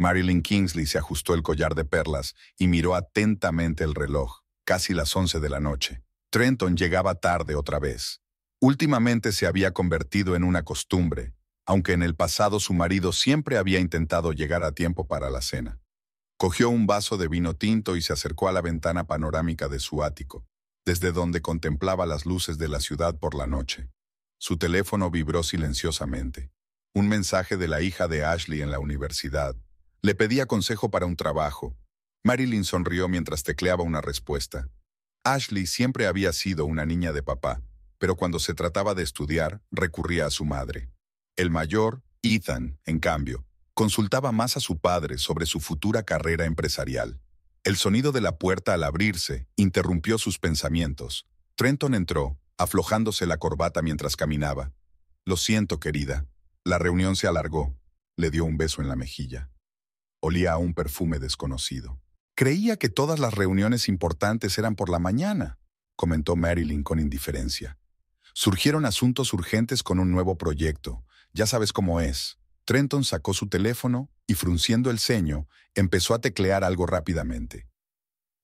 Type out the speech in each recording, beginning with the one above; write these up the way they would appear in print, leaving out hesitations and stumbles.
Marilyn Kingsley se ajustó el collar de perlas y miró atentamente el reloj, casi las 11 de la noche. Trenton llegaba tarde otra vez. Últimamente se había convertido en una costumbre, aunque en el pasado su marido siempre había intentado llegar a tiempo para la cena. Cogió un vaso de vino tinto y se acercó a la ventana panorámica de su ático, desde donde contemplaba las luces de la ciudad por la noche. Su teléfono vibró silenciosamente. Un mensaje de la hija de Ashley en la universidad. Le pedía consejo para un trabajo. Marilyn sonrió mientras tecleaba una respuesta. Ashley siempre había sido una niña de papá, pero cuando se trataba de estudiar, recurría a su madre. El mayor, Ethan, en cambio, consultaba más a su padre sobre su futura carrera empresarial. El sonido de la puerta al abrirse interrumpió sus pensamientos. Trenton entró, aflojándose la corbata mientras caminaba. «Lo siento, querida». La reunión se alargó. Le dio un beso en la mejilla. Olía a un perfume desconocido. «Creía que todas las reuniones importantes eran por la mañana», comentó Marilyn con indiferencia. «Surgieron asuntos urgentes con un nuevo proyecto. Ya sabes cómo es». Trenton sacó su teléfono y, frunciendo el ceño, empezó a teclear algo rápidamente.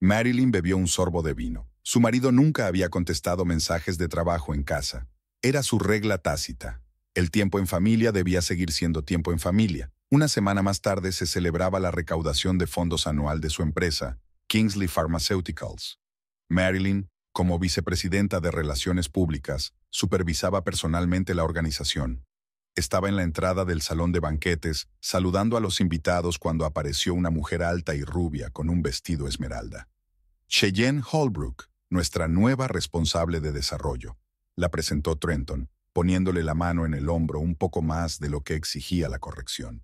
Marilyn bebió un sorbo de vino. Su marido nunca había contestado mensajes de trabajo en casa. Era su regla tácita. El tiempo en familia debía seguir siendo tiempo en familia. Una semana más tarde se celebraba la recaudación de fondos anual de su empresa, Kingsley Pharmaceuticals. Marilyn, como vicepresidenta de Relaciones Públicas, supervisaba personalmente la organización. Estaba en la entrada del salón de banquetes, saludando a los invitados cuando apareció una mujer alta y rubia con un vestido esmeralda. Cheyenne Holbrook, nuestra nueva responsable de desarrollo, la presentó Trenton, poniéndole la mano en el hombro un poco más de lo que exigía la corrección.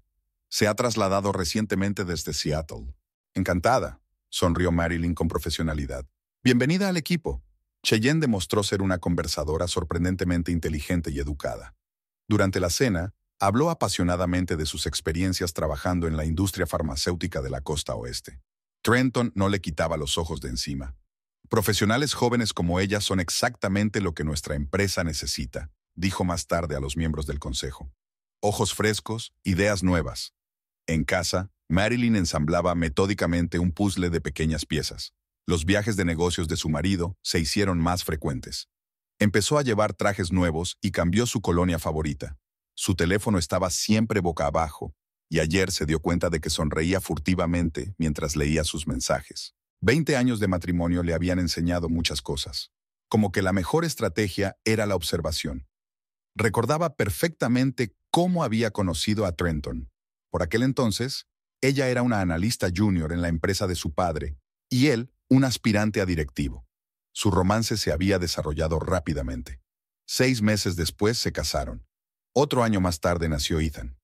Se ha trasladado recientemente desde Seattle. Encantada, sonrió Marilyn con profesionalidad. Bienvenida al equipo. Cheyenne demostró ser una conversadora sorprendentemente inteligente y educada. Durante la cena, habló apasionadamente de sus experiencias trabajando en la industria farmacéutica de la costa oeste. Trenton no le quitaba los ojos de encima. Profesionales jóvenes como ella son exactamente lo que nuestra empresa necesita, dijo más tarde a los miembros del consejo. Ojos frescos, ideas nuevas. En casa, Marilyn ensamblaba metódicamente un puzzle de pequeñas piezas. Los viajes de negocios de su marido se hicieron más frecuentes. Empezó a llevar trajes nuevos y cambió su colonia favorita. Su teléfono estaba siempre boca abajo, y ayer se dio cuenta de que sonreía furtivamente mientras leía sus mensajes. 20 años de matrimonio le habían enseñado muchas cosas, como que la mejor estrategia era la observación. Recordaba perfectamente cómo había conocido a Trenton. Por aquel entonces, ella era una analista junior en la empresa de su padre, y él un aspirante a directivo. Su romance se había desarrollado rápidamente. 6 meses después se casaron. Otro año más tarde nació Ethan.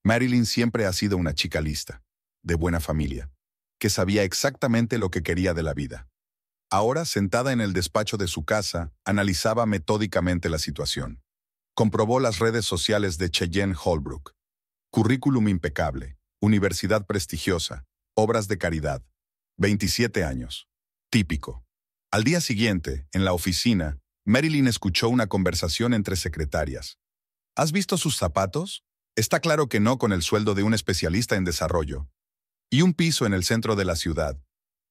Marilyn siempre ha sido una chica lista, de buena familia, que sabía exactamente lo que quería de la vida. Ahora, sentada en el despacho de su casa, analizaba metódicamente la situación. Comprobó las redes sociales de Cheyenne Holbrook. Currículum impecable, universidad prestigiosa, obras de caridad. 27 años. Típico. Al día siguiente, en la oficina, Marilyn escuchó una conversación entre secretarias. ¿Has visto sus zapatos? Está claro que no con el sueldo de un especialista en desarrollo. Y un piso en el centro de la ciudad.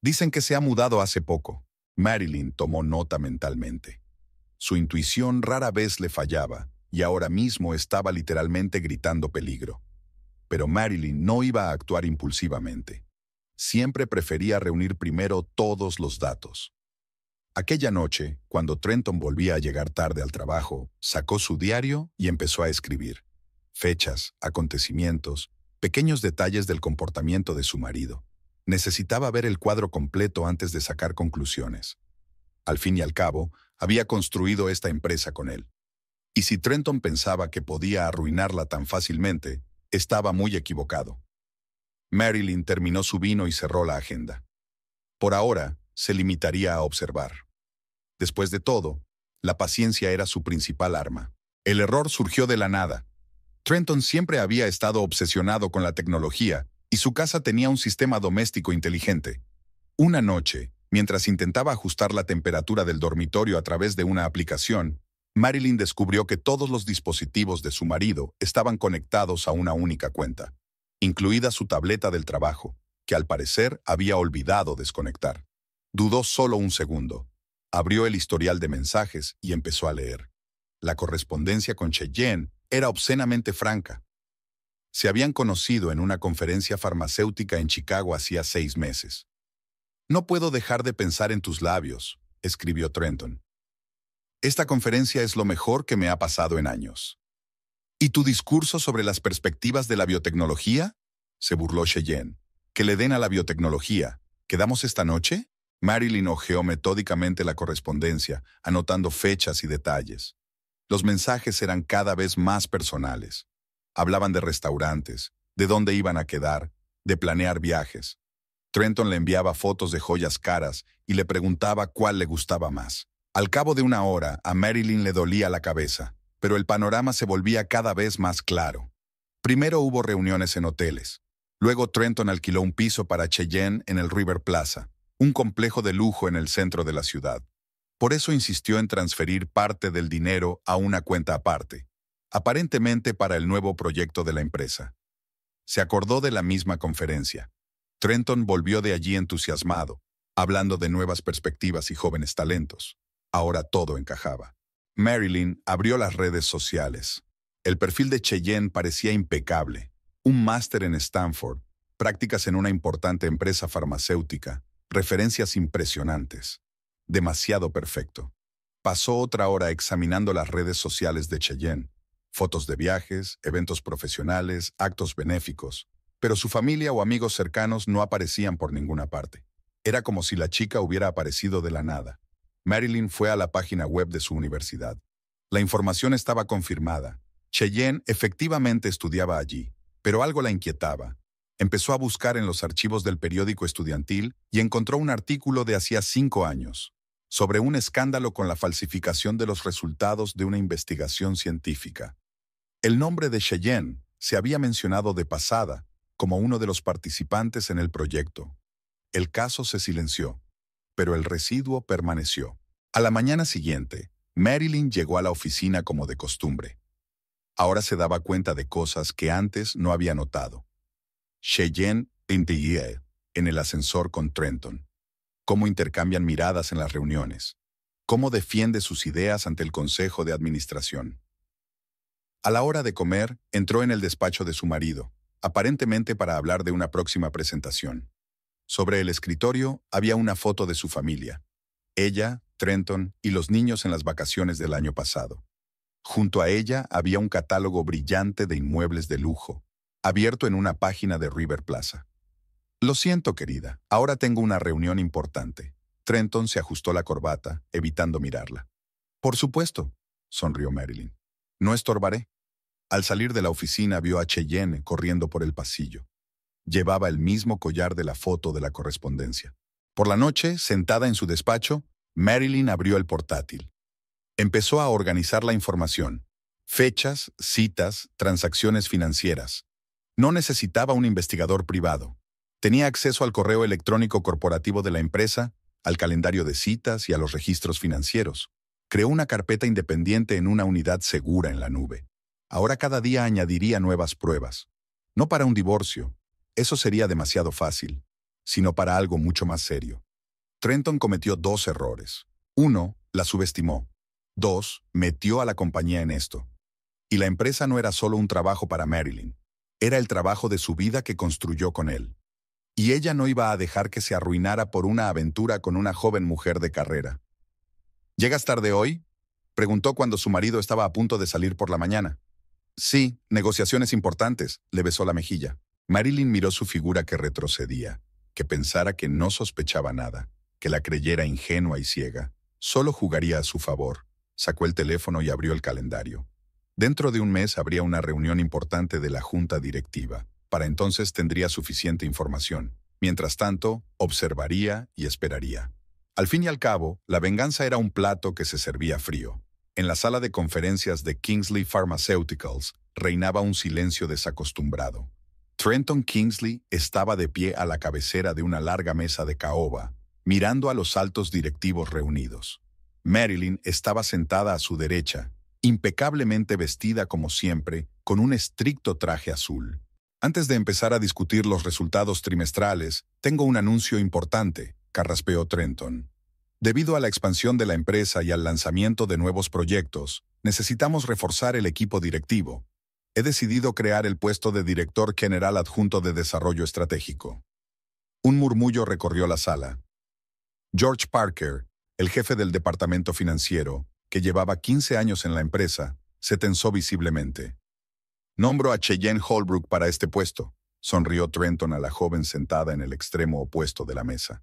Dicen que se ha mudado hace poco. Marilyn tomó nota mentalmente. Su intuición rara vez le fallaba, y ahora mismo estaba literalmente gritando peligro. Pero Marilyn no iba a actuar impulsivamente. Siempre prefería reunir primero todos los datos. Aquella noche, cuando Trenton volvía a llegar tarde al trabajo, sacó su diario y empezó a escribir. Fechas, acontecimientos, pequeños detalles del comportamiento de su marido. Necesitaba ver el cuadro completo antes de sacar conclusiones. Al fin y al cabo, había construido esta empresa con él. Y si Trenton pensaba que podía arruinarla tan fácilmente, estaba muy equivocado. Marilyn terminó su vino y cerró la agenda. Por ahora, se limitaría a observar. Después de todo, la paciencia era su principal arma. El error surgió de la nada. Trenton siempre había estado obsesionado con la tecnología y su casa tenía un sistema doméstico inteligente. Una noche, mientras intentaba ajustar la temperatura del dormitorio a través de una aplicación, Marilyn descubrió que todos los dispositivos de su marido estaban conectados a una única cuenta. incluida su tableta del trabajo, que al parecer había olvidado desconectar. Dudó solo un segundo. Abrió el historial de mensajes y empezó a leer. La correspondencia con Cheyenne era obscenamente franca. Se habían conocido en una conferencia farmacéutica en Chicago hacía 6 meses. «No puedo dejar de pensar en tus labios», escribió Trenton. «Esta conferencia es lo mejor que me ha pasado en años». «¿Y tu discurso sobre las perspectivas de la biotecnología?», se burló Cheyenne. «¿Que le den a la biotecnología? ¿Quedamos esta noche?». Marilyn hojeó metódicamente la correspondencia, anotando fechas y detalles. Los mensajes eran cada vez más personales. Hablaban de restaurantes, de dónde iban a quedar, de planear viajes. Trenton le enviaba fotos de joyas caras y le preguntaba cuál le gustaba más. Al cabo de una hora, a Marilyn le dolía la cabeza, pero el panorama se volvía cada vez más claro. Primero hubo reuniones en hoteles. Luego Trenton alquiló un piso para Cheyenne en el River Plaza, un complejo de lujo en el centro de la ciudad. Por eso insistió en transferir parte del dinero a una cuenta aparte, aparentemente para el nuevo proyecto de la empresa. Se acordó de la misma conferencia. Trenton volvió de allí entusiasmado, hablando de nuevas perspectivas y jóvenes talentos. Ahora todo encajaba. Marilyn abrió las redes sociales. El perfil de Cheyenne parecía impecable. Un máster en Stanford, prácticas en una importante empresa farmacéutica, referencias impresionantes. Demasiado perfecto. Pasó otra hora examinando las redes sociales de Cheyenne. Fotos de viajes, eventos profesionales, actos benéficos. Pero su familia o amigos cercanos no aparecían por ninguna parte. Era como si la chica hubiera aparecido de la nada. Marilyn fue a la página web de su universidad. La información estaba confirmada. Cheyenne efectivamente estudiaba allí, pero algo la inquietaba. Empezó a buscar en los archivos del periódico estudiantil y encontró un artículo de hacía 5 años, sobre un escándalo con la falsificación de los resultados de una investigación científica. El nombre de Cheyenne se había mencionado de pasada como uno de los participantes en el proyecto. El caso se silenció, pero el residuo permaneció. A la mañana siguiente, Marilyn llegó a la oficina como de costumbre. Ahora se daba cuenta de cosas que antes no había notado. Cheyenne interviene en el ascensor con Trenton. Cómo intercambian miradas en las reuniones. Cómo defiende sus ideas ante el consejo de administración. A la hora de comer, entró en el despacho de su marido, aparentemente para hablar de una próxima presentación. Sobre el escritorio había una foto de su familia. Ella, Trenton y los niños en las vacaciones del año pasado. Junto a ella había un catálogo brillante de inmuebles de lujo, abierto en una página de River Plaza. «Lo siento, querida, ahora tengo una reunión importante». Trenton se ajustó la corbata, evitando mirarla. «Por supuesto», sonrió Marilyn. «No estorbaré». Al salir de la oficina vio a Cheyenne corriendo por el pasillo. Llevaba el mismo collar de la foto de la correspondencia. Por la noche, sentada en su despacho, Marilyn abrió el portátil. Empezó a organizar la información. Fechas, citas, transacciones financieras. No necesitaba un investigador privado. Tenía acceso al correo electrónico corporativo de la empresa, al calendario de citas y a los registros financieros. Creó una carpeta independiente en una unidad segura en la nube. Ahora cada día añadiría nuevas pruebas. No para un divorcio, eso sería demasiado fácil, sino para algo mucho más serio. Trenton cometió 2 errores. 1, la subestimó. 2, metió a la compañía en esto. Y la empresa no era solo un trabajo para Marilyn. Era el trabajo de su vida que construyó con él. Y ella no iba a dejar que se arruinara por una aventura con una joven mujer de carrera. «¿Llegas tarde hoy?», preguntó cuando su marido estaba a punto de salir por la mañana. «Sí, negociaciones importantes», le besó la mejilla. Marilyn miró su figura que retrocedía, que pensara que no sospechaba nada, que la creyera ingenua y ciega. Solo jugaría a su favor. Sacó el teléfono y abrió el calendario. Dentro de un mes habría una reunión importante de la junta directiva. Para entonces tendría suficiente información. Mientras tanto, observaría y esperaría. Al fin y al cabo, la venganza era un plato que se servía frío. En la sala de conferencias de Kingsley Pharmaceuticals reinaba un silencio desacostumbrado. Trenton Kingsley estaba de pie a la cabecera de una larga mesa de caoba, mirando a los altos directivos reunidos. Marilyn estaba sentada a su derecha, impecablemente vestida como siempre, con un estricto traje azul. Antes de empezar a discutir los resultados trimestrales, tengo un anuncio importante, carraspeó Trenton. Debido a la expansión de la empresa y al lanzamiento de nuevos proyectos, necesitamos reforzar el equipo directivo. He decidido crear el puesto de director general adjunto de desarrollo estratégico. Un murmullo recorrió la sala. George Parker, el jefe del departamento financiero, que llevaba 15 años en la empresa, se tensó visiblemente. Nombro a Cheyenne Holbrook para este puesto, sonrió Trenton a la joven sentada en el extremo opuesto de la mesa.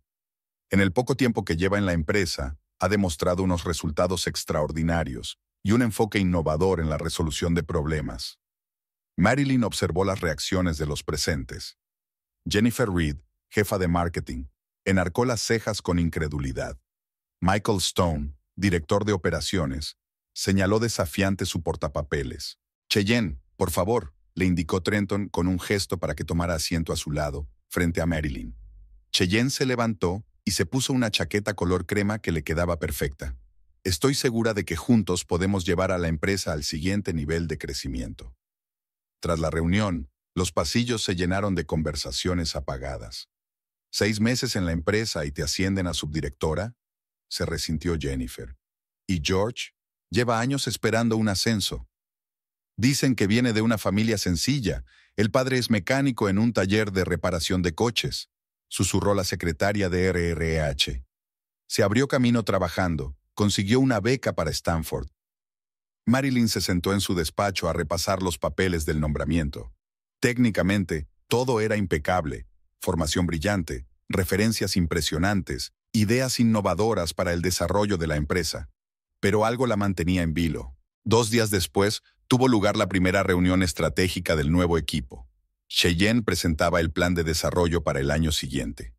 En el poco tiempo que lleva en la empresa, ha demostrado unos resultados extraordinarios y un enfoque innovador en la resolución de problemas. Marilyn observó las reacciones de los presentes. Jennifer Reed, jefa de marketing, enarcó las cejas con incredulidad. Michael Stone, director de operaciones, señaló desafiante su portapapeles. Cheyenne, por favor, le indicó Trenton con un gesto para que tomara asiento a su lado, frente a Marilyn. Cheyenne se levantó y se puso una chaqueta color crema que le quedaba perfecta. Estoy segura de que juntos podemos llevar a la empresa al siguiente nivel de crecimiento. Tras la reunión, los pasillos se llenaron de conversaciones apagadas. ¿6 meses en la empresa y te ascienden a subdirectora? Se resintió Jennifer. ¿Y George? Lleva años esperando un ascenso. Dicen que viene de una familia sencilla. El padre es mecánico en un taller de reparación de coches, susurró la secretaria de RRH. Se abrió camino trabajando, consiguió una beca para Stanford. Marilyn se sentó en su despacho a repasar los papeles del nombramiento. Técnicamente, todo era impecable. Formación brillante, referencias impresionantes, ideas innovadoras para el desarrollo de la empresa. Pero algo la mantenía en vilo. 2 días después, tuvo lugar la primera reunión estratégica del nuevo equipo. Cheyenne presentaba el plan de desarrollo para el año siguiente.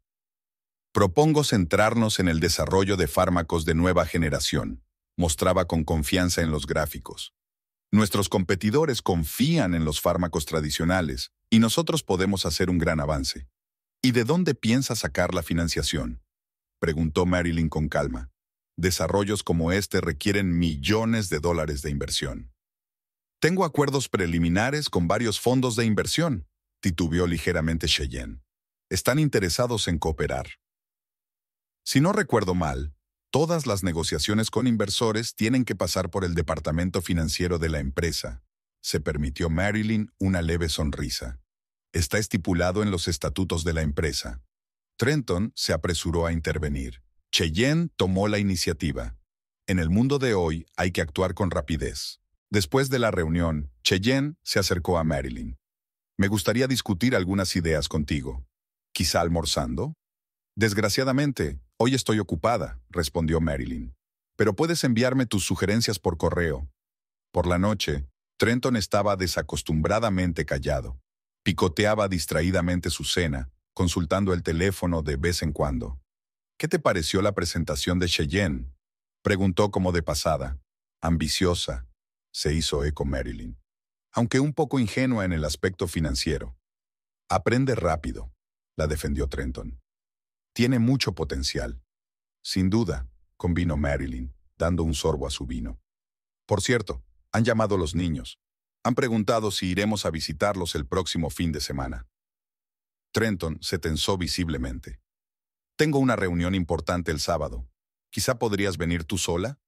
Propongo centrarnos en el desarrollo de fármacos de nueva generación, mostraba con confianza en los gráficos. Nuestros competidores confían en los fármacos tradicionales y nosotros podemos hacer un gran avance. ¿Y de dónde piensa sacar la financiación?, preguntó Marilyn con calma. Desarrollos como este requieren millones de dólares de inversión. Tengo acuerdos preliminares con varios fondos de inversión, titubeó ligeramente Cheyenne. Están interesados en cooperar. Si no recuerdo mal, todas las negociaciones con inversores tienen que pasar por el departamento financiero de la empresa. Se permitió Marilyn una leve sonrisa. Está estipulado en los estatutos de la empresa. Trenton se apresuró a intervenir. Cheyenne tomó la iniciativa. En el mundo de hoy hay que actuar con rapidez. Después de la reunión, Cheyenne se acercó a Marilyn. Me gustaría discutir algunas ideas contigo. ¿Quizá almorzando? Desgraciadamente, hoy estoy ocupada, respondió Marilyn. Pero puedes enviarme tus sugerencias por correo. Por la noche, Trenton estaba desacostumbradamente callado. Picoteaba distraídamente su cena, consultando el teléfono de vez en cuando. ¿Qué te pareció la presentación de Cheyenne?, preguntó como de pasada. Ambiciosa, se hizo eco Marilyn, aunque un poco ingenua en el aspecto financiero. Aprende rápido, la defendió Trenton. Tiene mucho potencial. Sin duda, convino Marilyn, dando un sorbo a su vino. Por cierto, han llamado los niños. Han preguntado si iremos a visitarlos el próximo fin de semana. Trenton se tensó visiblemente. Tengo una reunión importante el sábado. ¿Quizá podrías venir tú sola?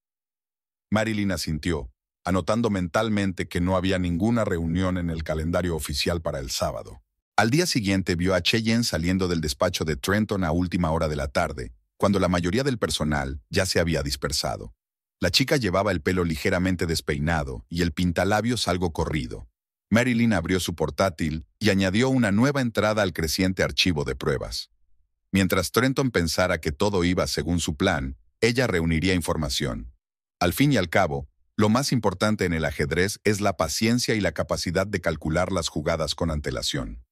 Marilyn asintió, anotando mentalmente que no había ninguna reunión en el calendario oficial para el sábado. Al día siguiente vio a Cheyenne saliendo del despacho de Trenton a última hora de la tarde, cuando la mayoría del personal ya se había dispersado. La chica llevaba el pelo ligeramente despeinado y el pintalabios algo corrido. Marilyn abrió su portátil y añadió una nueva entrada al creciente archivo de pruebas. Mientras Trenton pensara que todo iba según su plan, ella reuniría información. Al fin y al cabo, lo más importante en el ajedrez es la paciencia y la capacidad de calcular las jugadas con antelación.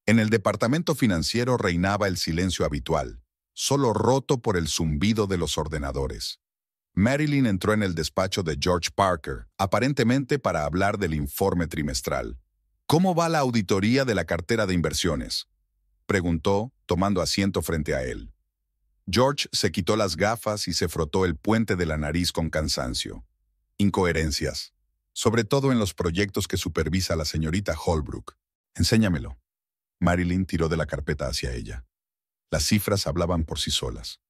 En el departamento financiero reinaba el silencio habitual, solo roto por el zumbido de los ordenadores. Marilyn entró en el despacho de George Parker, aparentemente para hablar del informe trimestral. ¿Cómo va la auditoría de la cartera de inversiones?, preguntó, tomando asiento frente a él. George se quitó las gafas y se frotó el puente de la nariz con cansancio. Incoherencias, sobre todo en los proyectos que supervisa la señorita Holbrook. Enséñamelo. Marilyn tiró de la carpeta hacia ella. Las cifras hablaban por sí solas.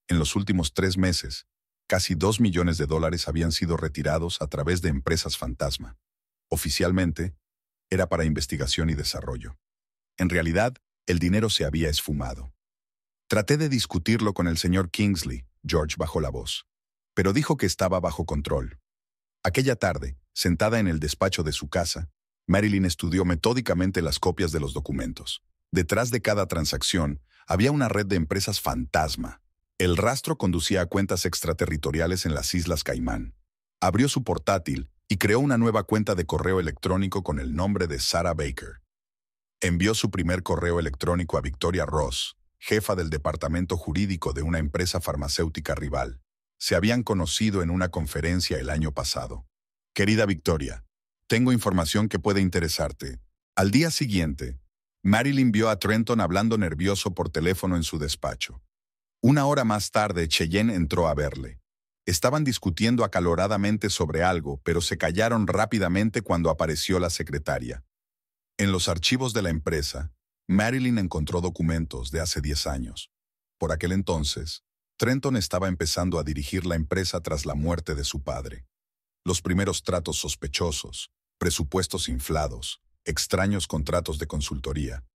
En los últimos 3 meses, casi $2 millones habían sido retirados a través de empresas fantasma. Oficialmente, era para investigación y desarrollo. En realidad, el dinero se había esfumado. Traté de discutirlo con el señor Kingsley, George bajó la voz, pero dijo que estaba bajo control. Aquella tarde, sentada en el despacho de su casa, Marilyn estudió metódicamente las copias de los documentos. Detrás de cada transacción, había una red de empresas fantasma. El rastro conducía a cuentas extraterritoriales en las Islas Caimán. Abrió su portátil y creó una nueva cuenta de correo electrónico con el nombre de Sarah Baker. Envió su primer correo electrónico a Victoria Ross, jefa del departamento jurídico de una empresa farmacéutica rival. Se habían conocido en una conferencia el año pasado. Querida Victoria, tengo información que puede interesarte. Al día siguiente, Marilyn vio a Trenton hablando nervioso por teléfono en su despacho. Una hora más tarde, Cheyenne entró a verle. Estaban discutiendo acaloradamente sobre algo, pero se callaron rápidamente cuando apareció la secretaria. En los archivos de la empresa, Marilyn encontró documentos de hace 10 años. Por aquel entonces, Trenton estaba empezando a dirigir la empresa tras la muerte de su padre. Los primeros tratos sospechosos, presupuestos inflados, extraños contratos de consultoría.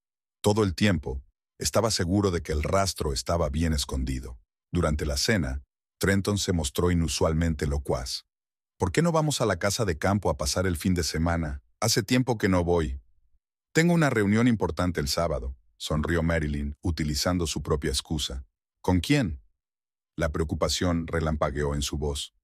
Todo el tiempo, estaba seguro de que el rastro estaba bien escondido. Durante la cena, Trenton se mostró inusualmente locuaz. ¿Por qué no vamos a la casa de campo a pasar el fin de semana? Hace tiempo que no voy. Tengo una reunión importante el sábado, sonrió Marilyn, utilizando su propia excusa. ¿Con quién? La preocupación relampagueó en su voz.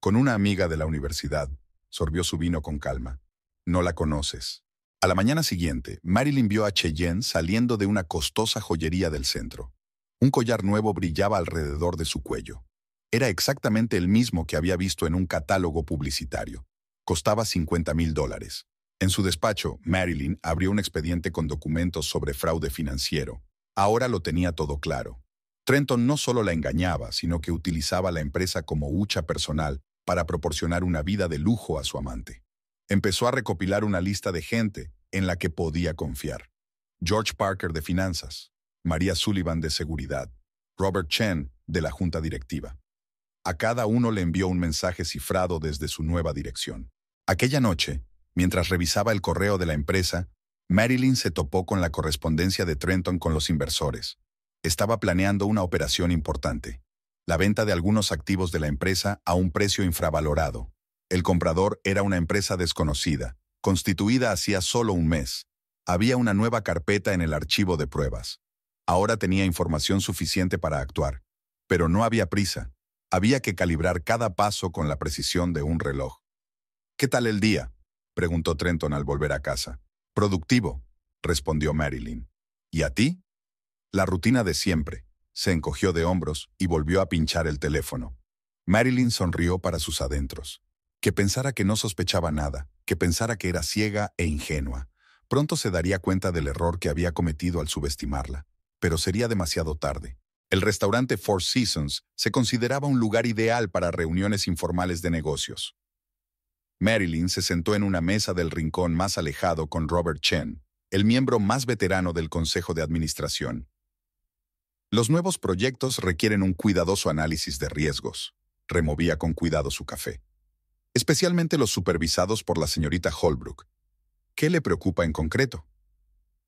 Con una amiga de la universidad, sorbió su vino con calma. No la conoces. A la mañana siguiente, Marilyn vio a Cheyenne saliendo de una costosa joyería del centro. Un collar nuevo brillaba alrededor de su cuello. Era exactamente el mismo que había visto en un catálogo publicitario. Costaba $50,000. En su despacho, Marilyn abrió un expediente con documentos sobre fraude financiero. Ahora lo tenía todo claro. Trenton no solo la engañaba, sino que utilizaba la empresa como hucha personal para proporcionar una vida de lujo a su amante. Empezó a recopilar una lista de gente en la que podía confiar. George Parker de Finanzas, María Sullivan de Seguridad, Robert Chen de la Junta Directiva. A cada uno le envió un mensaje cifrado desde su nueva dirección. Aquella noche, mientras revisaba el correo de la empresa, Marilyn se topó con la correspondencia de Trenton con los inversores. Estaba planeando una operación importante. La venta de algunos activos de la empresa a un precio infravalorado. El comprador era una empresa desconocida, constituida hacía solo un mes. Había una nueva carpeta en el archivo de pruebas. Ahora tenía información suficiente para actuar. Pero no había prisa. Había que calibrar cada paso con la precisión de un reloj. ¿Qué tal el día?, preguntó Trenton al volver a casa. Productivo, respondió Marilyn. ¿Y a ti? La rutina de siempre. Se encogió de hombros y volvió a pinchar el teléfono. Marilyn sonrió para sus adentros. Que pensara que no sospechaba nada, que pensara que era ciega e ingenua. Pronto se daría cuenta del error que había cometido al subestimarla. Pero sería demasiado tarde. El restaurante Four Seasons se consideraba un lugar ideal para reuniones informales de negocios. Marilyn se sentó en una mesa del rincón más alejado con Robert Chen, el miembro más veterano del Consejo de Administración. Los nuevos proyectos requieren un cuidadoso análisis de riesgos. Removía con cuidado su café. Especialmente los supervisados por la señorita Holbrook. ¿Qué le preocupa en concreto?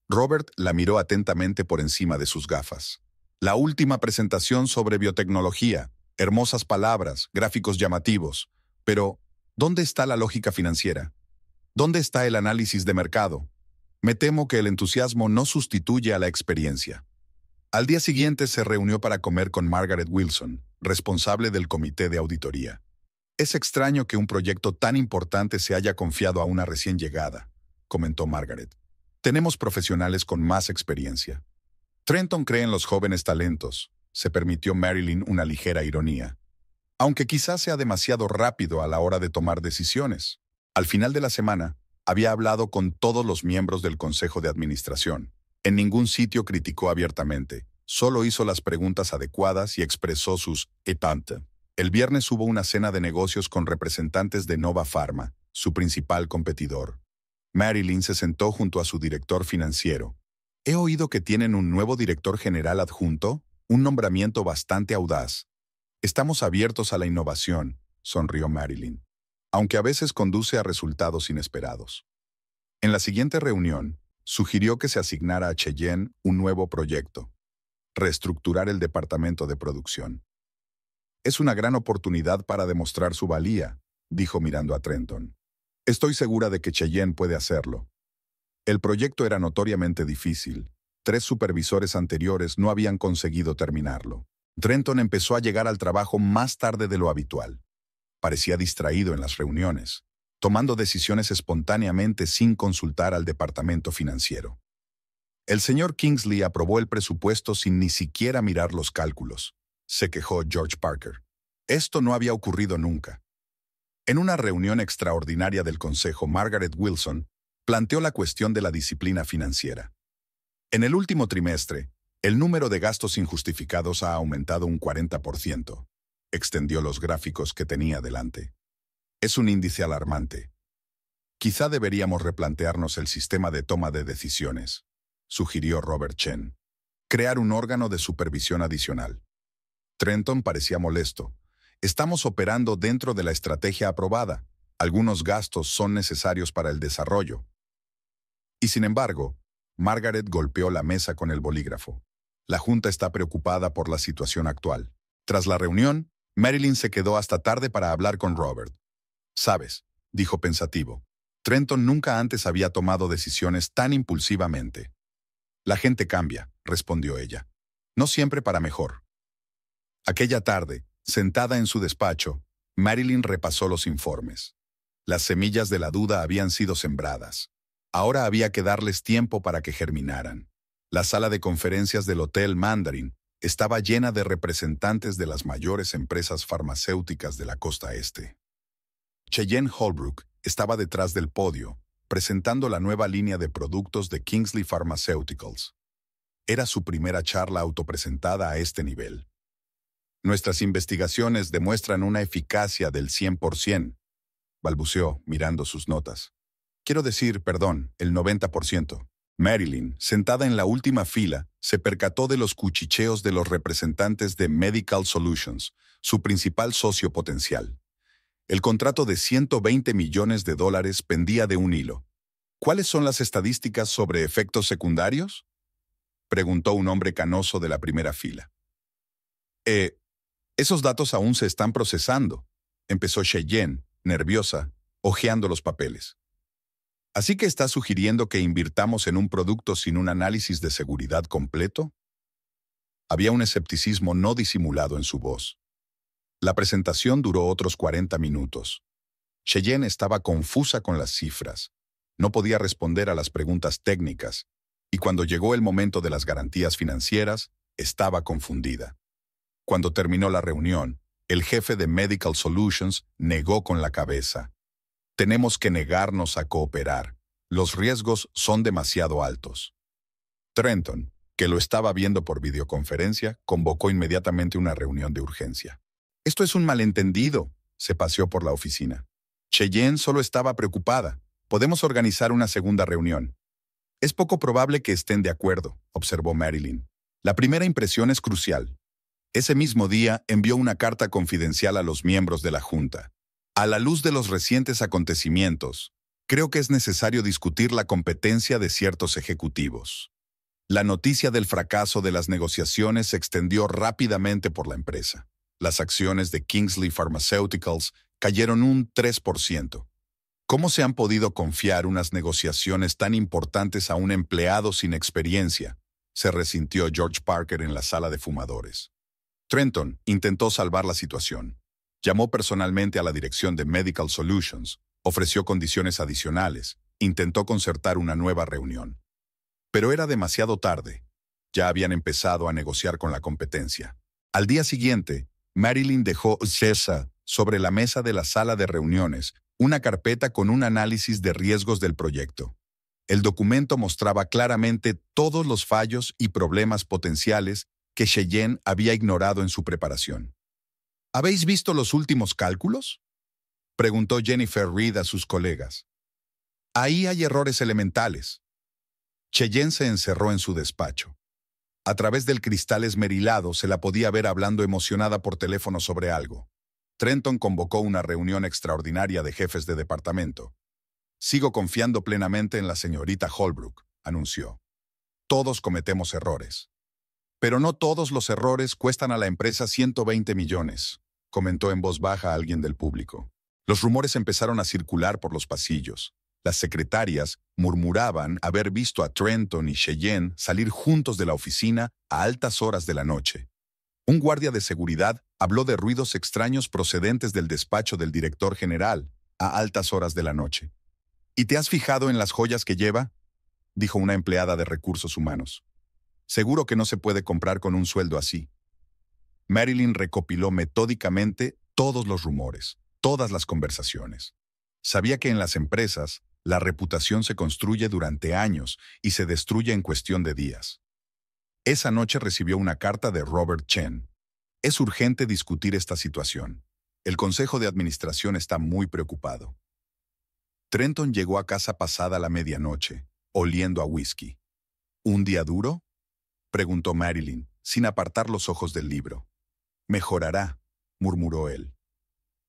Robert la miró atentamente por encima de sus gafas. La última presentación sobre biotecnología, hermosas palabras, gráficos llamativos. Pero, ¿dónde está la lógica financiera? ¿Dónde está el análisis de mercado? Me temo que el entusiasmo no sustituye a la experiencia. Al día siguiente se reunió para comer con Margaret Wilson, responsable del comité de auditoría. Es extraño que un proyecto tan importante se haya confiado a una recién llegada, comentó Margaret. Tenemos profesionales con más experiencia. Trenton cree en los jóvenes talentos, se permitió Marilyn una ligera ironía. Aunque quizás sea demasiado rápido a la hora de tomar decisiones. Al final de la semana, había hablado con todos los miembros del Consejo de Administración. En ningún sitio criticó abiertamente, solo hizo las preguntas adecuadas y expresó sus «étantes». El viernes hubo una cena de negocios con representantes de Nova Pharma, su principal competidor. Marilyn se sentó junto a su director financiero. He oído que tienen un nuevo director general adjunto, un nombramiento bastante audaz. Estamos abiertos a la innovación, sonrió Marilyn, aunque a veces conduce a resultados inesperados. En la siguiente reunión, sugirió que se asignara a Cheyenne un nuevo proyecto: reestructurar el departamento de producción. Es una gran oportunidad para demostrar su valía, dijo mirando a Trenton. Estoy segura de que Cheyenne puede hacerlo. El proyecto era notoriamente difícil. 3 supervisores anteriores no habían conseguido terminarlo. Trenton empezó a llegar al trabajo más tarde de lo habitual. Parecía distraído en las reuniones, tomando decisiones espontáneamente sin consultar al departamento financiero. El señor Kingsley aprobó el presupuesto sin ni siquiera mirar los cálculos, se quejó George Parker. Esto no había ocurrido nunca. En una reunión extraordinaria del Consejo, Margaret Wilson planteó la cuestión de la disciplina financiera. En el último trimestre, el número de gastos injustificados ha aumentado un 40%. Extendió los gráficos que tenía delante. Es un índice alarmante. Quizá deberíamos replantearnos el sistema de toma de decisiones, sugirió Robert Chen. Crear un órgano de supervisión adicional. Trenton parecía molesto. Estamos operando dentro de la estrategia aprobada. Algunos gastos son necesarios para el desarrollo. Y sin embargo, Margaret golpeó la mesa con el bolígrafo. La Junta está preocupada por la situación actual. Tras la reunión, Marilyn se quedó hasta tarde para hablar con Robert. «Sabes», dijo pensativo, «Trenton nunca antes había tomado decisiones tan impulsivamente». «La gente cambia», respondió ella. «No siempre para mejor». Aquella tarde, sentada en su despacho, Marilyn repasó los informes. Las semillas de la duda habían sido sembradas. Ahora había que darles tiempo para que germinaran. La sala de conferencias del Hotel Mandarin estaba llena de representantes de las mayores empresas farmacéuticas de la costa este. Cheyenne Holbrook estaba detrás del podio, presentando la nueva línea de productos de Kingsley Pharmaceuticals. Era su primera charla autopresentada a este nivel. «Nuestras investigaciones demuestran una eficacia del 100%, balbuceó, mirando sus notas. «Quiero decir, perdón, el 90%. Marilyn, sentada en la última fila, se percató de los cuchicheos de los representantes de Medical Solutions, su principal socio potencial. El contrato de $120 millones pendía de un hilo. «¿Cuáles son las estadísticas sobre efectos secundarios?», preguntó un hombre canoso de la primera fila. Esos datos aún se están procesando», empezó Cheyenne, nerviosa, hojeando los papeles. «¿Así que está sugiriendo que invirtamos en un producto sin un análisis de seguridad completo?» Había un escepticismo no disimulado en su voz. La presentación duró otros 40 minutos. Cheyenne estaba confusa con las cifras. No podía responder a las preguntas técnicas, y cuando llegó el momento de las garantías financieras, estaba confundida. Cuando terminó la reunión, el jefe de Medical Solutions negó con la cabeza. «Tenemos que negarnos a cooperar. Los riesgos son demasiado altos». Trenton, que lo estaba viendo por videoconferencia, convocó inmediatamente una reunión de urgencia. «Esto es un malentendido», se paseó por la oficina. «Cheyenne solo estaba preocupada. Podemos organizar una segunda reunión». «Es poco probable que estén de acuerdo», observó Marilyn. «La primera impresión es crucial». Ese mismo día envió una carta confidencial a los miembros de la Junta. «A la luz de los recientes acontecimientos, creo que es necesario discutir la competencia de ciertos ejecutivos». La noticia del fracaso de las negociaciones se extendió rápidamente por la empresa. Las acciones de Kingsley Pharmaceuticals cayeron un 3%. ¿Cómo se han podido confiar unas negociaciones tan importantes a un empleado sin experiencia?, se resintió George Parker en la sala de fumadores. Trenton intentó salvar la situación. Llamó personalmente a la dirección de Medical Solutions, ofreció condiciones adicionales, intentó concertar una nueva reunión. Pero era demasiado tarde. Ya habían empezado a negociar con la competencia. Al día siguiente, Marilyn dejó sobre la mesa de la sala de reuniones una carpeta con un análisis de riesgos del proyecto. El documento mostraba claramente todos los fallos y problemas potenciales que Cheyenne había ignorado en su preparación. «¿Habéis visto los últimos cálculos?», preguntó Jennifer Reed a sus colegas. Ahí hay errores elementales. Cheyenne se encerró en su despacho. A través del cristal esmerilado se la podía ver hablando emocionada por teléfono sobre algo. Trenton convocó una reunión extraordinaria de jefes de departamento. Sigo confiando plenamente en la señorita Holbrook, anunció. Todos cometemos errores. Pero no todos los errores cuestan a la empresa 120 millones, comentó en voz baja alguien del público. Los rumores empezaron a circular por los pasillos. Las secretarias murmuraban haber visto a Trenton y Cheyenne salir juntos de la oficina a altas horas de la noche. Un guardia de seguridad habló de ruidos extraños procedentes del despacho del director general a altas horas de la noche. ¿Y te has fijado en las joyas que lleva?, dijo una empleada de recursos humanos. Seguro que no se puede comprar con un sueldo así. Marilyn recopiló metódicamente todos los rumores, todas las conversaciones. Sabía que en las empresas, la reputación se construye durante años y se destruye en cuestión de días. Esa noche recibió una carta de Robert Chen. Es urgente discutir esta situación. El Consejo de Administración está muy preocupado. Trenton llegó a casa pasada la medianoche, oliendo a whisky. ¿Un día duro?, preguntó Marilyn, sin apartar los ojos del libro. Mejorará, murmuró él.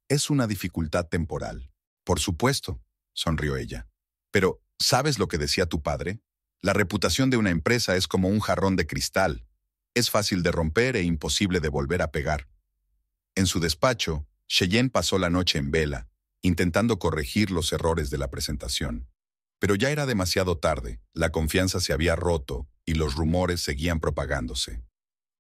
Es una dificultad temporal. Por supuesto, sonrió ella. Pero, ¿sabes lo que decía tu padre? La reputación de una empresa es como un jarrón de cristal. Es fácil de romper e imposible de volver a pegar. En su despacho, Cheyenne pasó la noche en vela, intentando corregir los errores de la presentación. Pero ya era demasiado tarde, la confianza se había roto y los rumores seguían propagándose.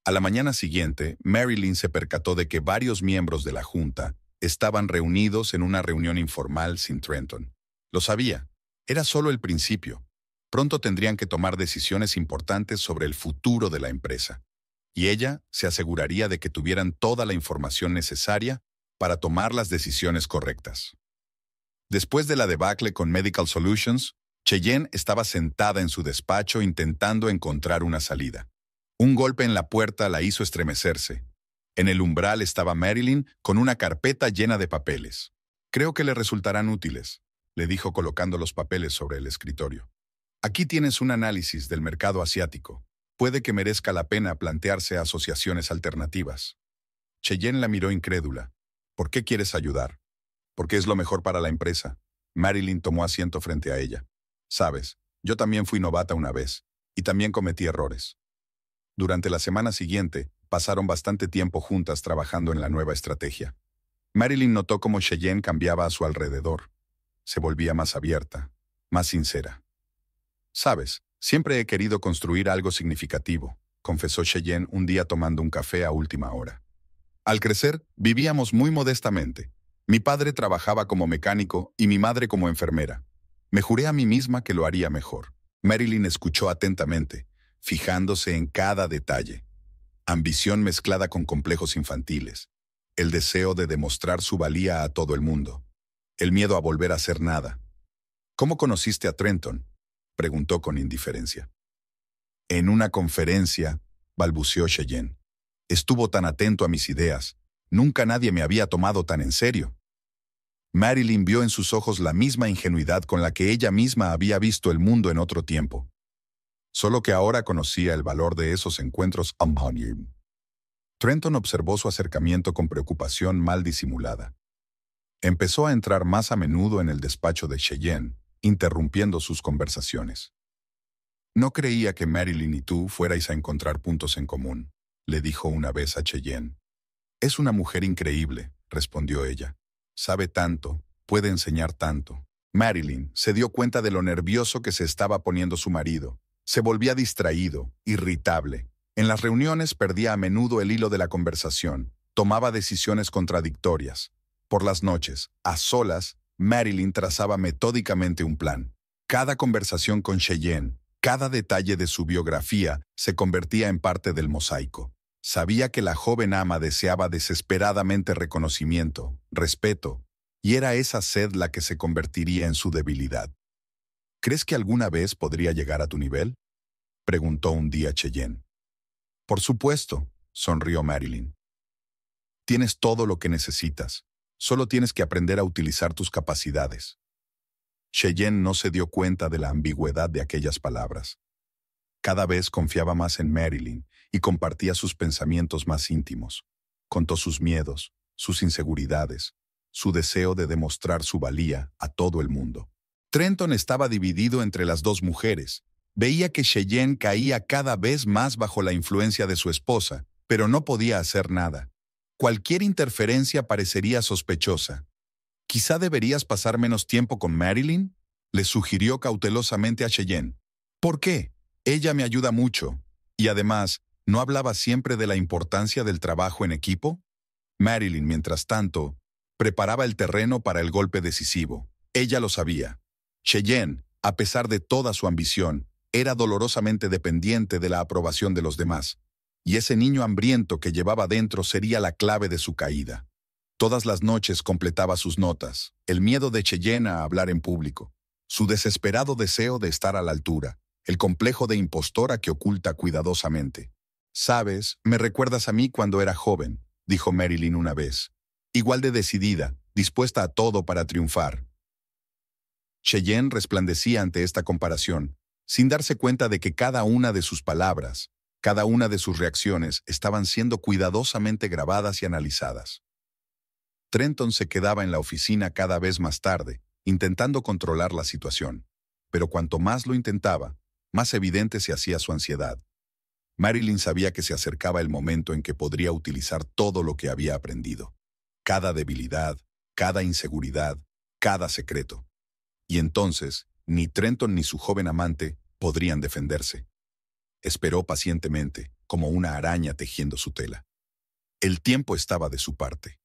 A la mañana siguiente, Marilyn se percató de que varios miembros de la junta estaban reunidos en una reunión informal sin Trenton. Lo sabía, era solo el principio. Pronto tendrían que tomar decisiones importantes sobre el futuro de la empresa, y ella se aseguraría de que tuvieran toda la información necesaria para tomar las decisiones correctas. Después de la debacle con Medical Solutions, Cheyenne estaba sentada en su despacho intentando encontrar una salida. Un golpe en la puerta la hizo estremecerse. En el umbral estaba Marilyn con una carpeta llena de papeles. Creo que le resultarán útiles, le dijo colocando los papeles sobre el escritorio. Aquí tienes un análisis del mercado asiático. Puede que merezca la pena plantearse asociaciones alternativas. Cheyenne la miró incrédula. ¿Por qué quieres ayudar? Porque es lo mejor para la empresa. Marilyn tomó asiento frente a ella. Sabes, yo también fui novata una vez, y también cometí errores. Durante la semana siguiente, pasaron bastante tiempo juntas trabajando en la nueva estrategia. Marilyn notó cómo Cheyenne cambiaba a su alrededor. Se volvía más abierta, más sincera. Sabes, siempre he querido construir algo significativo, confesó Cheyenne un día tomando un café a última hora. Al crecer, vivíamos muy modestamente. Mi padre trabajaba como mecánico y mi madre como enfermera. Me juré a mí misma que lo haría mejor. Marilyn escuchó atentamente, fijándose en cada detalle. Ambición mezclada con complejos infantiles. El deseo de demostrar su valía a todo el mundo. El miedo a volver a hacer nada. ¿Cómo conociste a Trenton?, preguntó con indiferencia. En una conferencia, balbuceó Cheyenne. Estuvo tan atento a mis ideas. Nunca nadie me había tomado tan en serio. Marilyn vio en sus ojos la misma ingenuidad con la que ella misma había visto el mundo en otro tiempo. Solo que ahora conocía el valor de esos encuentros. Trenton observó su acercamiento con preocupación mal disimulada. Empezó a entrar más a menudo en el despacho de Cheyenne, interrumpiendo sus conversaciones. No creía que Marilyn y tú fuerais a encontrar puntos en común, le dijo una vez a Cheyenne. Es una mujer increíble, respondió ella. Sabe tanto, puede enseñar tanto. Marilyn se dio cuenta de lo nervioso que se estaba poniendo su marido. Se volvía distraído, irritable. En las reuniones perdía a menudo el hilo de la conversación. Tomaba decisiones contradictorias. Por las noches, a solas, Marilyn trazaba metódicamente un plan. Cada conversación con Cheyenne, cada detalle de su biografía se convertía en parte del mosaico. Sabía que la joven ama deseaba desesperadamente reconocimiento, respeto, y era esa sed la que se convertiría en su debilidad. ¿Crees que alguna vez podría llegar a tu nivel?, preguntó un día Cheyenne. Por supuesto, sonrió Marilyn. Tienes todo lo que necesitas. Solo tienes que aprender a utilizar tus capacidades. Cheyenne no se dio cuenta de la ambigüedad de aquellas palabras. Cada vez confiaba más en Marilyn y compartía sus pensamientos más íntimos. Contó sus miedos, sus inseguridades, su deseo de demostrar su valía a todo el mundo. Trenton estaba dividido entre las dos mujeres. Veía que Cheyenne caía cada vez más bajo la influencia de su esposa, pero no podía hacer nada. Cualquier interferencia parecería sospechosa. «Quizá deberías pasar menos tiempo con Marilyn», le sugirió cautelosamente a Cheyenne. «¿Por qué? Ella me ayuda mucho. Y además, ¿no hablaba siempre de la importancia del trabajo en equipo?» Marilyn, mientras tanto, preparaba el terreno para el golpe decisivo. Ella lo sabía. Cheyenne, a pesar de toda su ambición, era dolorosamente dependiente de la aprobación de los demás. Y ese niño hambriento que llevaba dentro sería la clave de su caída. Todas las noches completaba sus notas, el miedo de Cheyenne a hablar en público, su desesperado deseo de estar a la altura, el complejo de impostora que oculta cuidadosamente. «Sabes, me recuerdas a mí cuando era joven», dijo Marilyn una vez. «Igual de decidida, dispuesta a todo para triunfar». Cheyenne resplandecía ante esta comparación, sin darse cuenta de que cada una de sus palabras, cada una de sus reacciones estaban siendo cuidadosamente grabadas y analizadas. Trenton se quedaba en la oficina cada vez más tarde, intentando controlar la situación. Pero cuanto más lo intentaba, más evidente se hacía su ansiedad. Marilyn sabía que se acercaba el momento en que podría utilizar todo lo que había aprendido. Cada debilidad, cada inseguridad, cada secreto. Y entonces, ni Trenton ni su joven amante podrían defenderse. Esperó pacientemente, como una araña tejiendo su tela. El tiempo estaba de su parte.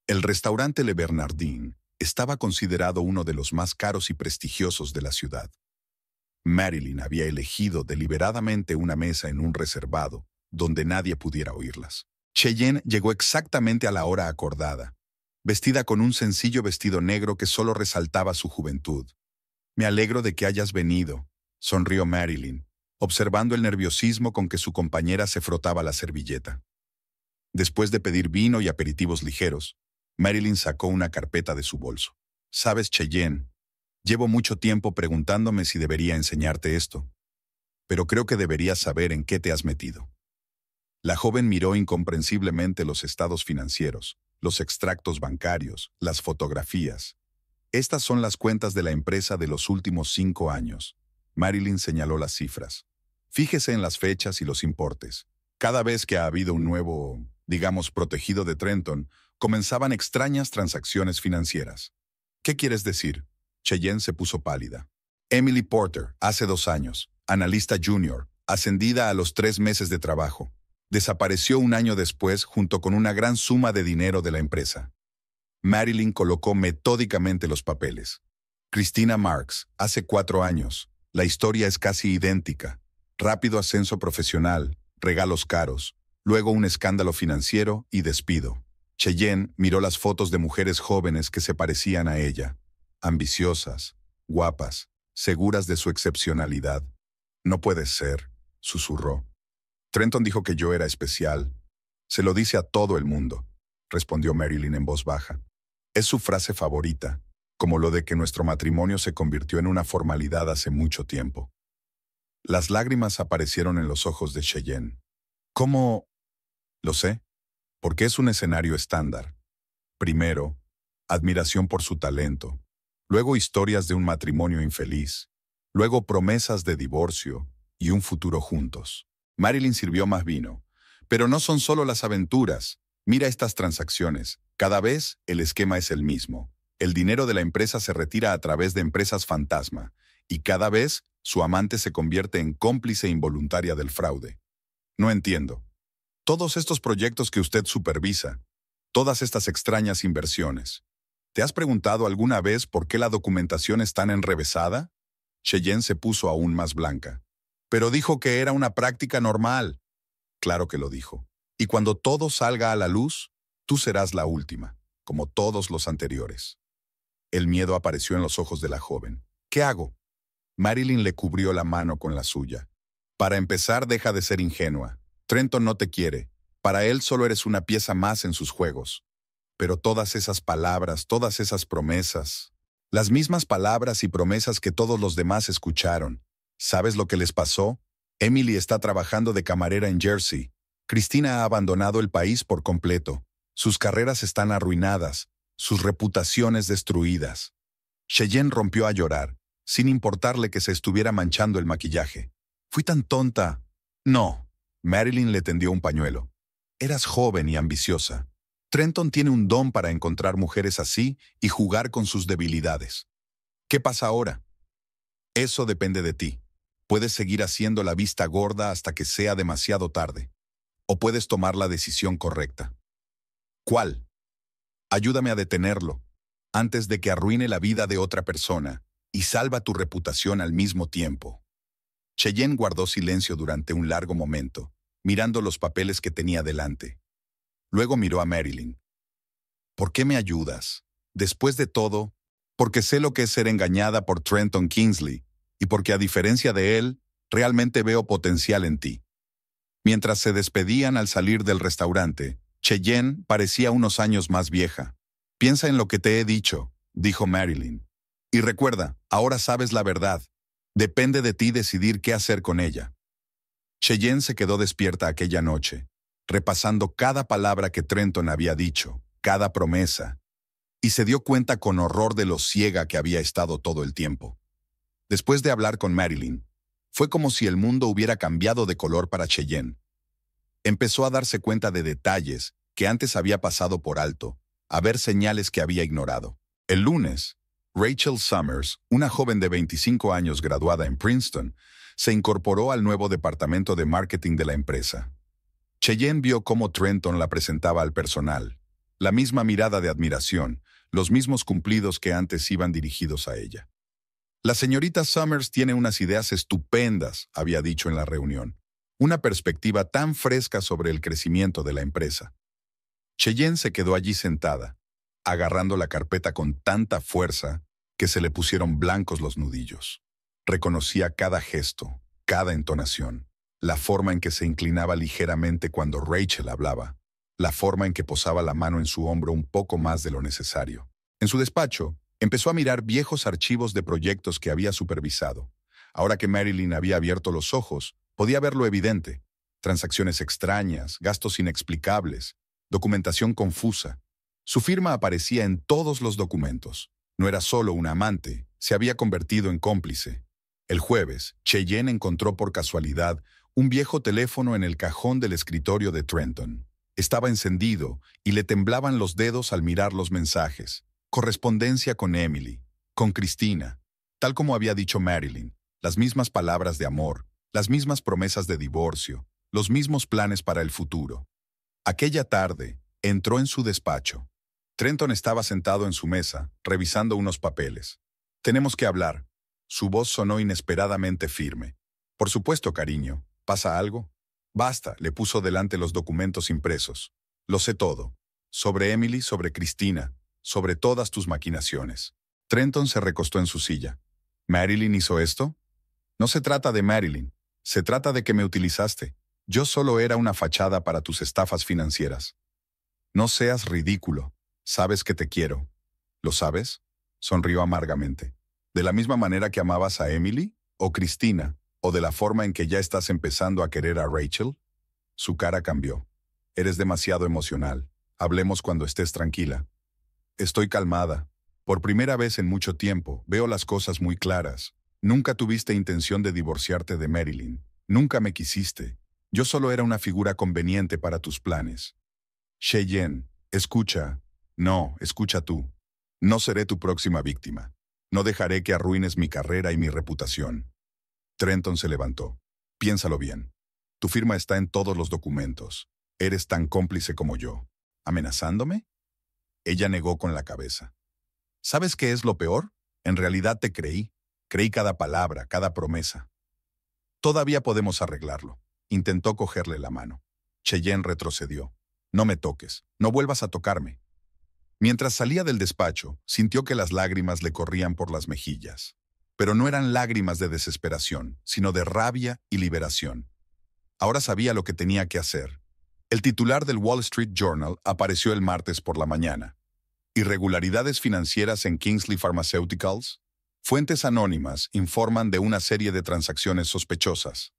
El restaurante Le Bernardin estaba considerado uno de los más caros y prestigiosos de la ciudad. Marilyn había elegido deliberadamente una mesa en un reservado, donde nadie pudiera oírlas. Cheyenne llegó exactamente a la hora acordada, vestida con un sencillo vestido negro que solo resaltaba su juventud. «Me alegro de que hayas venido», sonrió Marilyn, observando el nerviosismo con que su compañera se frotaba la servilleta. Después de pedir vino y aperitivos ligeros, Marilyn sacó una carpeta de su bolso. «Sabes, Cheyenne, llevo mucho tiempo preguntándome si debería enseñarte esto, pero creo que deberías saber en qué te has metido». La joven miró incomprensiblemente los estados financieros, los extractos bancarios, las fotografías. «Estas son las cuentas de la empresa de los últimos 5 años». Marilyn señaló las cifras. «Fíjese en las fechas y los importes. Cada vez que ha habido un nuevo, digamos, protegido de Trenton, comenzaban extrañas transacciones financieras». «¿Qué quieres decir?». Cheyenne se puso pálida. «Emily Porter, hace 2 años, analista junior, ascendida a los 3 meses de trabajo. Desapareció un año después junto con una gran suma de dinero de la empresa». Marilyn colocó metódicamente los papeles. «Christina Marks, hace 4 años. La historia es casi idéntica. Rápido ascenso profesional, regalos caros, luego un escándalo financiero y despido». Cheyenne miró las fotos de mujeres jóvenes que se parecían a ella, ambiciosas, guapas, seguras de su excepcionalidad. «No puede ser», susurró. «Trenton dijo que yo era especial. Se lo dice a todo el mundo», respondió Marilyn en voz baja. «Es su frase favorita, como lo de que nuestro matrimonio se convirtió en una formalidad hace mucho tiempo». Las lágrimas aparecieron en los ojos de Cheyenne. «¿Cómo?» «Lo sé, porque es un escenario estándar. Primero, admiración por su talento. Luego historias de un matrimonio infeliz. Luego promesas de divorcio y un futuro juntos». Marilyn sirvió más vino. «Pero no son solo las aventuras. Mira estas transacciones. Cada vez el esquema es el mismo. El dinero de la empresa se retira a través de empresas fantasma. Y cada vez su amante se convierte en cómplice involuntaria del fraude. No entiendo. Todos estos proyectos que usted supervisa, todas estas extrañas inversiones. ¿Te has preguntado alguna vez por qué la documentación es tan enrevesada?» Cheyenne se puso aún más blanca. «Pero dijo que era una práctica normal». «Claro que lo dijo. Y cuando todo salga a la luz, tú serás la última, como todos los anteriores». El miedo apareció en los ojos de la joven. «¿Qué hago?». Marilyn le cubrió la mano con la suya. «Para empezar, deja de ser ingenua. Trenton no te quiere. Para él solo eres una pieza más en sus juegos. Pero todas esas palabras, todas esas promesas, Las mismas palabras y promesas que todos los demás escucharon. ¿Sabes lo que les pasó? Emily está trabajando de camarera en Jersey. Cristina ha abandonado el país por completo. Sus carreras están arruinadas, sus reputaciones destruidas. Cheyenne rompió a llorar, sin importarle que se estuviera manchando el maquillaje. Fui tan tonta. No. Marilyn le tendió un pañuelo. Eras joven y ambiciosa. Trenton tiene un don para encontrar mujeres así y jugar con sus debilidades. ¿Qué pasa ahora? Eso depende de ti. Puedes seguir haciendo la vista gorda hasta que sea demasiado tarde. O puedes tomar la decisión correcta. ¿Cuál? Ayúdame a detenerlo, antes de que arruine la vida de otra persona, y salva tu reputación al mismo tiempo. Cheyenne guardó silencio durante un largo momento, mirando los papeles que tenía delante. Luego miró a Marilyn. ¿Por qué me ayudas? Después de todo, porque sé lo que es ser engañada por Trenton Kingsley, y porque a diferencia de él, realmente veo potencial en ti. Mientras se despedían al salir del restaurante, Cheyenne parecía unos años más vieja. Piensa en lo que te he dicho, dijo Marilyn. Y recuerda, ahora sabes la verdad. Depende de ti decidir qué hacer con ella. Cheyenne se quedó despierta aquella noche, repasando cada palabra que Trenton había dicho, cada promesa, y se dio cuenta con horror de lo ciega que había estado todo el tiempo. Después de hablar con Marilyn, fue como si el mundo hubiera cambiado de color para Cheyenne. Empezó a darse cuenta de detalles que antes había pasado por alto, a ver señales que había ignorado. El lunes, Rachel Summers, una joven de 25 años graduada en Princeton, se incorporó al nuevo departamento de marketing de la empresa. Cheyenne vio cómo Trenton la presentaba al personal, la misma mirada de admiración, los mismos cumplidos que antes iban dirigidos a ella. La señorita Summers tiene unas ideas estupendas, había dicho en la reunión, una perspectiva tan fresca sobre el crecimiento de la empresa. Cheyenne se quedó allí sentada, agarrando la carpeta con tanta fuerza que se le pusieron blancos los nudillos. Reconocía cada gesto, cada entonación, la forma en que se inclinaba ligeramente cuando Rachel hablaba, la forma en que posaba la mano en su hombro un poco más de lo necesario. En su despacho, empezó a mirar viejos archivos de proyectos que había supervisado. Ahora que Marilyn había abierto los ojos, podía ver lo evidente: transacciones extrañas, gastos inexplicables, documentación confusa. Su firma aparecía en todos los documentos. No era solo una amante, se había convertido en cómplice. El jueves, Cheyenne encontró por casualidad un viejo teléfono en el cajón del escritorio de Trenton. Estaba encendido y le temblaban los dedos al mirar los mensajes. Correspondencia con Emily, con Cristina, tal como había dicho Marilyn, las mismas palabras de amor, las mismas promesas de divorcio, los mismos planes para el futuro. Aquella tarde, entró en su despacho. Trenton estaba sentado en su mesa, revisando unos papeles. «Tenemos que hablar». Su voz sonó inesperadamente firme. «Por supuesto, cariño. ¿Pasa algo?» «Basta», le puso delante los documentos impresos. «Lo sé todo. Sobre Emily, sobre Cristina, sobre todas tus maquinaciones». Trenton se recostó en su silla. «¿Marilyn hizo esto?» «No se trata de Marilyn. Se trata de que me utilizaste. Yo solo era una fachada para tus estafas financieras». «No seas ridículo. Sabes que te quiero». «¿Lo sabes?», sonrió amargamente. «¿De la misma manera que amabas a Emily? ¿O Cristina? ¿O de la forma en que ya estás empezando a querer a Rachel?» Su cara cambió. «Eres demasiado emocional. Hablemos cuando estés tranquila». «Estoy calmada. Por primera vez en mucho tiempo, veo las cosas muy claras. Nunca tuviste intención de divorciarte de Marilyn. Nunca me quisiste. Yo solo era una figura conveniente para tus planes». «Cheyenne, escucha». «No, escucha tú. No seré tu próxima víctima. No dejaré que arruines mi carrera y mi reputación». Trenton se levantó. «Piénsalo bien. Tu firma está en todos los documentos. Eres tan cómplice como yo». «¿Amenazándome?». Ella negó con la cabeza. «¿Sabes qué es lo peor? En realidad te creí. Creí cada palabra, cada promesa». «Todavía podemos arreglarlo». Intentó cogerle la mano. Cheyenne retrocedió. «No me toques. No vuelvas a tocarme». Mientras salía del despacho, sintió que las lágrimas le corrían por las mejillas. Pero no eran lágrimas de desesperación, sino de rabia y liberación. Ahora sabía lo que tenía que hacer. El titular del Wall Street Journal apareció el martes por la mañana. Irregularidades financieras en Kingsley Pharmaceuticals. Fuentes anónimas informan de una serie de transacciones sospechosas.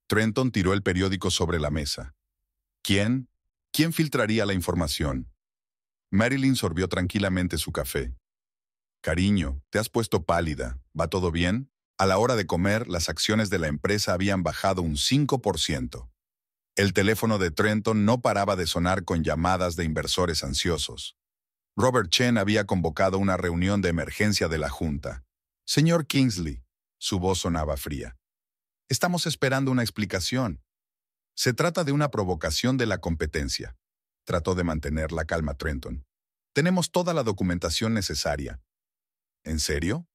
Trenton tiró el periódico sobre la mesa. ¿Quién? ¿Quién filtraría la información? Marilyn sorbió tranquilamente su café. Cariño, te has puesto pálida. ¿Va todo bien? A la hora de comer, las acciones de la empresa habían bajado un 5%. El teléfono de Trenton no paraba de sonar con llamadas de inversores ansiosos. Robert Chen había convocado una reunión de emergencia de la Junta. Señor Kingsley, su voz sonaba fría. Estamos esperando una explicación. Se trata de una provocación de la competencia. Trató de mantener la calma Trenton. Tenemos toda la documentación necesaria. ¿En serio?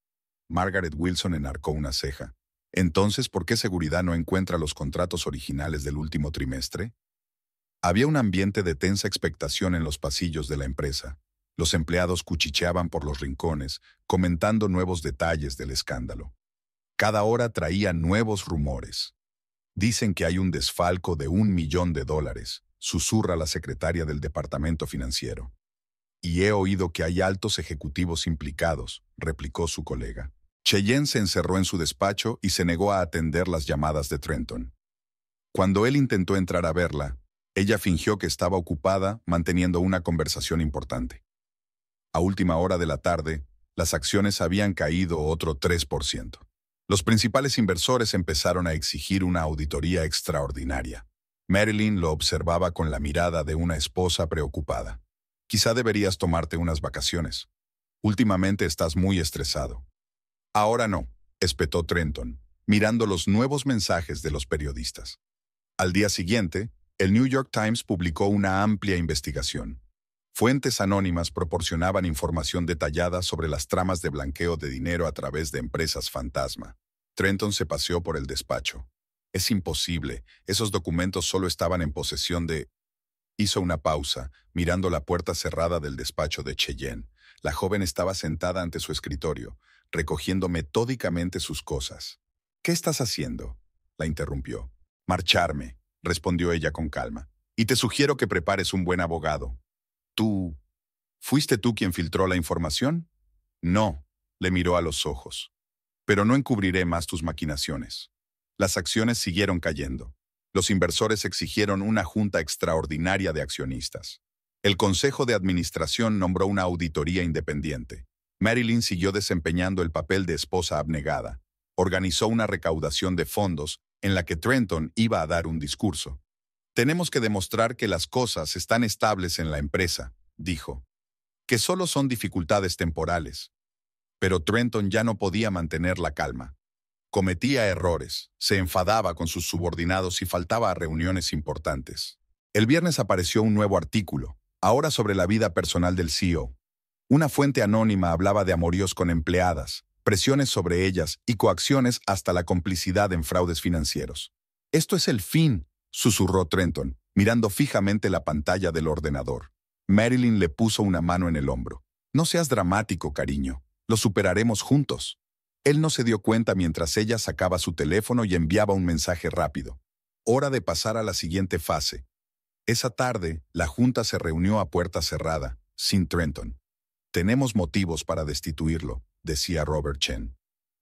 Margaret Wilson enarcó una ceja. Entonces, ¿por qué seguridad no encuentra los contratos originales del último trimestre? Había un ambiente de tensa expectación en los pasillos de la empresa. Los empleados cuchicheaban por los rincones, comentando nuevos detalles del escándalo. Cada hora traía nuevos rumores. Dicen que hay un desfalco de $1 millón, susurra la secretaria del departamento financiero. Y he oído que hay altos ejecutivos implicados, replicó su colega. Cheyenne se encerró en su despacho y se negó a atender las llamadas de Trenton. Cuando él intentó entrar a verla, ella fingió que estaba ocupada manteniendo una conversación importante. A última hora de la tarde, las acciones habían caído otro 3%. Los principales inversores empezaron a exigir una auditoría extraordinaria. Marilyn lo observaba con la mirada de una esposa preocupada. Quizá deberías tomarte unas vacaciones. Últimamente estás muy estresado. Ahora no, espetó Trenton, mirando los nuevos mensajes de los periodistas. Al día siguiente, el New York Times publicó una amplia investigación. Fuentes anónimas proporcionaban información detallada sobre las tramas de blanqueo de dinero a través de empresas fantasma. Trenton se paseó por el despacho. Es imposible, esos documentos solo estaban en posesión de... Hizo una pausa, mirando la puerta cerrada del despacho de Cheyenne. La joven estaba sentada ante su escritorio, recogiendo metódicamente sus cosas. ¿Qué estás haciendo?, la interrumpió. Marcharme, respondió ella con calma. Y te sugiero que prepares un buen abogado. ¿Tú... ¿Fuiste tú quien filtró la información? No, le miró a los ojos. Pero no encubriré más tus maquinaciones. Las acciones siguieron cayendo. Los inversores exigieron una junta extraordinaria de accionistas. El Consejo de Administración nombró una auditoría independiente. Marilyn siguió desempeñando el papel de esposa abnegada. Organizó una recaudación de fondos en la que Trenton iba a dar un discurso. Tenemos que demostrar que las cosas están estables en la empresa, dijo. Que solo son dificultades temporales. Pero Trenton ya no podía mantener la calma. Cometía errores, se enfadaba con sus subordinados y faltaba a reuniones importantes. El viernes apareció un nuevo artículo, ahora sobre la vida personal del CEO. Una fuente anónima hablaba de amoríos con empleadas, presiones sobre ellas y coacciones hasta la complicidad en fraudes financieros. Esto es el fin, susurró Trenton, mirando fijamente la pantalla del ordenador. Marilyn le puso una mano en el hombro. No seas dramático, cariño. Lo superaremos juntos. Él no se dio cuenta mientras ella sacaba su teléfono y enviaba un mensaje rápido. Hora de pasar a la siguiente fase. Esa tarde, la junta se reunió a puerta cerrada, sin Trenton. Tenemos motivos para destituirlo, decía Robert Chen.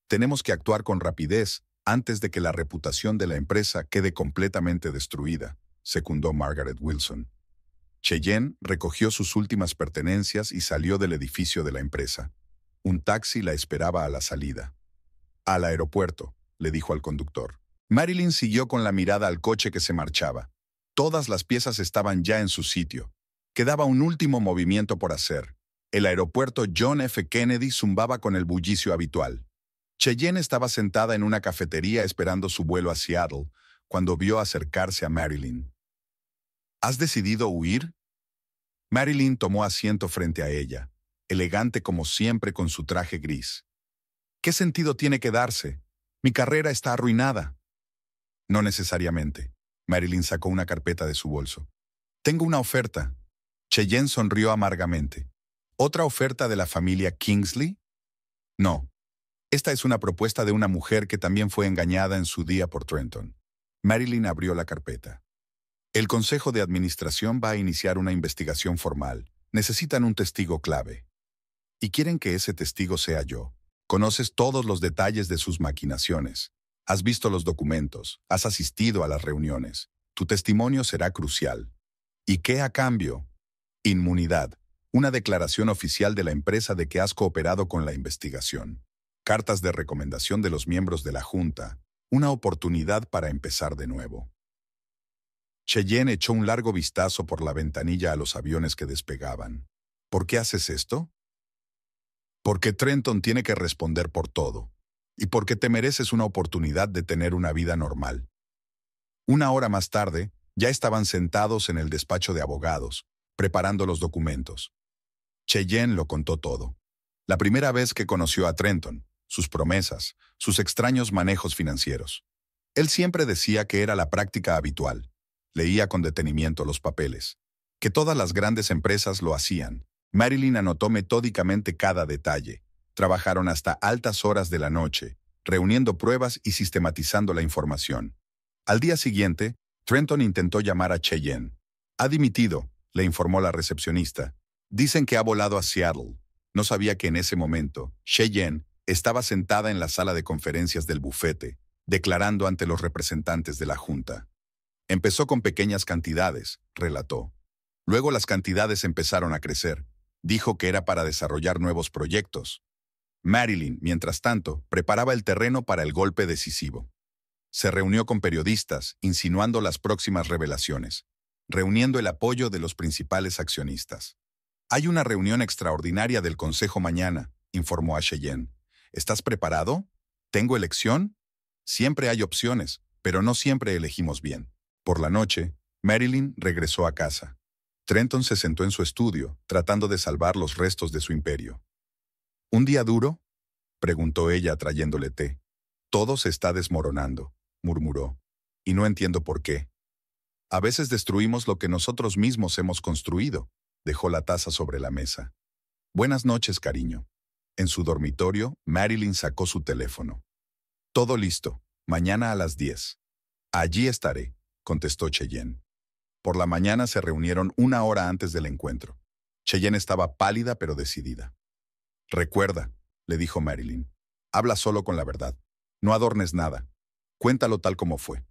Tenemos que actuar con rapidez antes de que la reputación de la empresa quede completamente destruida, secundó Margaret Wilson. Cheyenne recogió sus últimas pertenencias y salió del edificio de la empresa. Un taxi la esperaba a la salida. Al aeropuerto, le dijo al conductor. Marilyn siguió con la mirada al coche que se marchaba. Todas las piezas estaban ya en su sitio. Quedaba un último movimiento por hacer. El aeropuerto John F. Kennedy zumbaba con el bullicio habitual. Cheyenne estaba sentada en una cafetería esperando su vuelo a Seattle, cuando vio acercarse a Marilyn. ¿Has decidido huir? Marilyn tomó asiento frente a ella, elegante como siempre con su traje gris. ¿Qué sentido tiene quedarse? Mi carrera está arruinada. No necesariamente. Marilyn sacó una carpeta de su bolso. Tengo una oferta. Cheyenne sonrió amargamente. ¿Otra oferta de la familia Kingsley? No. Esta es una propuesta de una mujer que también fue engañada en su día por Trenton. Marilyn abrió la carpeta. El Consejo de Administración va a iniciar una investigación formal, Necesitan un testigo clave. Y quieren que ese testigo sea yo. Conoces todos los detalles de sus maquinaciones. Has visto los documentos. Has asistido a las reuniones. Tu testimonio será crucial. ¿Y qué a cambio? Inmunidad. Una declaración oficial de la empresa de que has cooperado con la investigación. Cartas de recomendación de los miembros de la Junta. Una oportunidad para empezar de nuevo. Cheyenne echó un largo vistazo por la ventanilla a los aviones que despegaban. ¿Por qué haces esto? Porque Trenton tiene que responder por todo. Y porque te mereces una oportunidad de tener una vida normal. Una hora más tarde, ya estaban sentados en el despacho de abogados, preparando los documentos. Cheyenne lo contó todo. La primera vez que conoció a Trenton, sus promesas, sus extraños manejos financieros. Él siempre decía que era la práctica habitual. Leía con detenimiento los papeles. Que todas las grandes empresas lo hacían. Marilyn anotó metódicamente cada detalle. Trabajaron hasta altas horas de la noche, reuniendo pruebas y sistematizando la información. Al día siguiente, Trenton intentó llamar a Cheyenne. Ha dimitido, le informó la recepcionista. Dicen que ha volado a Seattle. No sabía que en ese momento, Cheyenne estaba sentada en la sala de conferencias del bufete, declarando ante los representantes de la Junta. Empezó con pequeñas cantidades, relató. Luego las cantidades empezaron a crecer. Dijo que era para desarrollar nuevos proyectos. Marilyn, mientras tanto, preparaba el terreno para el golpe decisivo. Se reunió con periodistas, insinuando las próximas revelaciones, reuniendo el apoyo de los principales accionistas. Hay una reunión extraordinaria del Consejo mañana, informó a Cheyenne. ¿Estás preparado? ¿Tengo elección? Siempre hay opciones, pero no siempre elegimos bien. Por la noche, Marilyn regresó a casa. Trenton se sentó en su estudio, tratando de salvar los restos de su imperio. ¿Un día duro?, preguntó ella trayéndole té. Todo se está desmoronando, murmuró. Y no entiendo por qué. A veces destruimos lo que nosotros mismos hemos construido. Dejó la taza sobre la mesa. Buenas noches, cariño. En su dormitorio, Marilyn sacó su teléfono. Todo listo. Mañana a las 10. Allí estaré, contestó Cheyenne. Por la mañana se reunieron una hora antes del encuentro. Cheyenne estaba pálida pero decidida. Recuerda, le dijo Marilyn, habla solo con la verdad. No adornes nada. Cuéntalo tal como fue.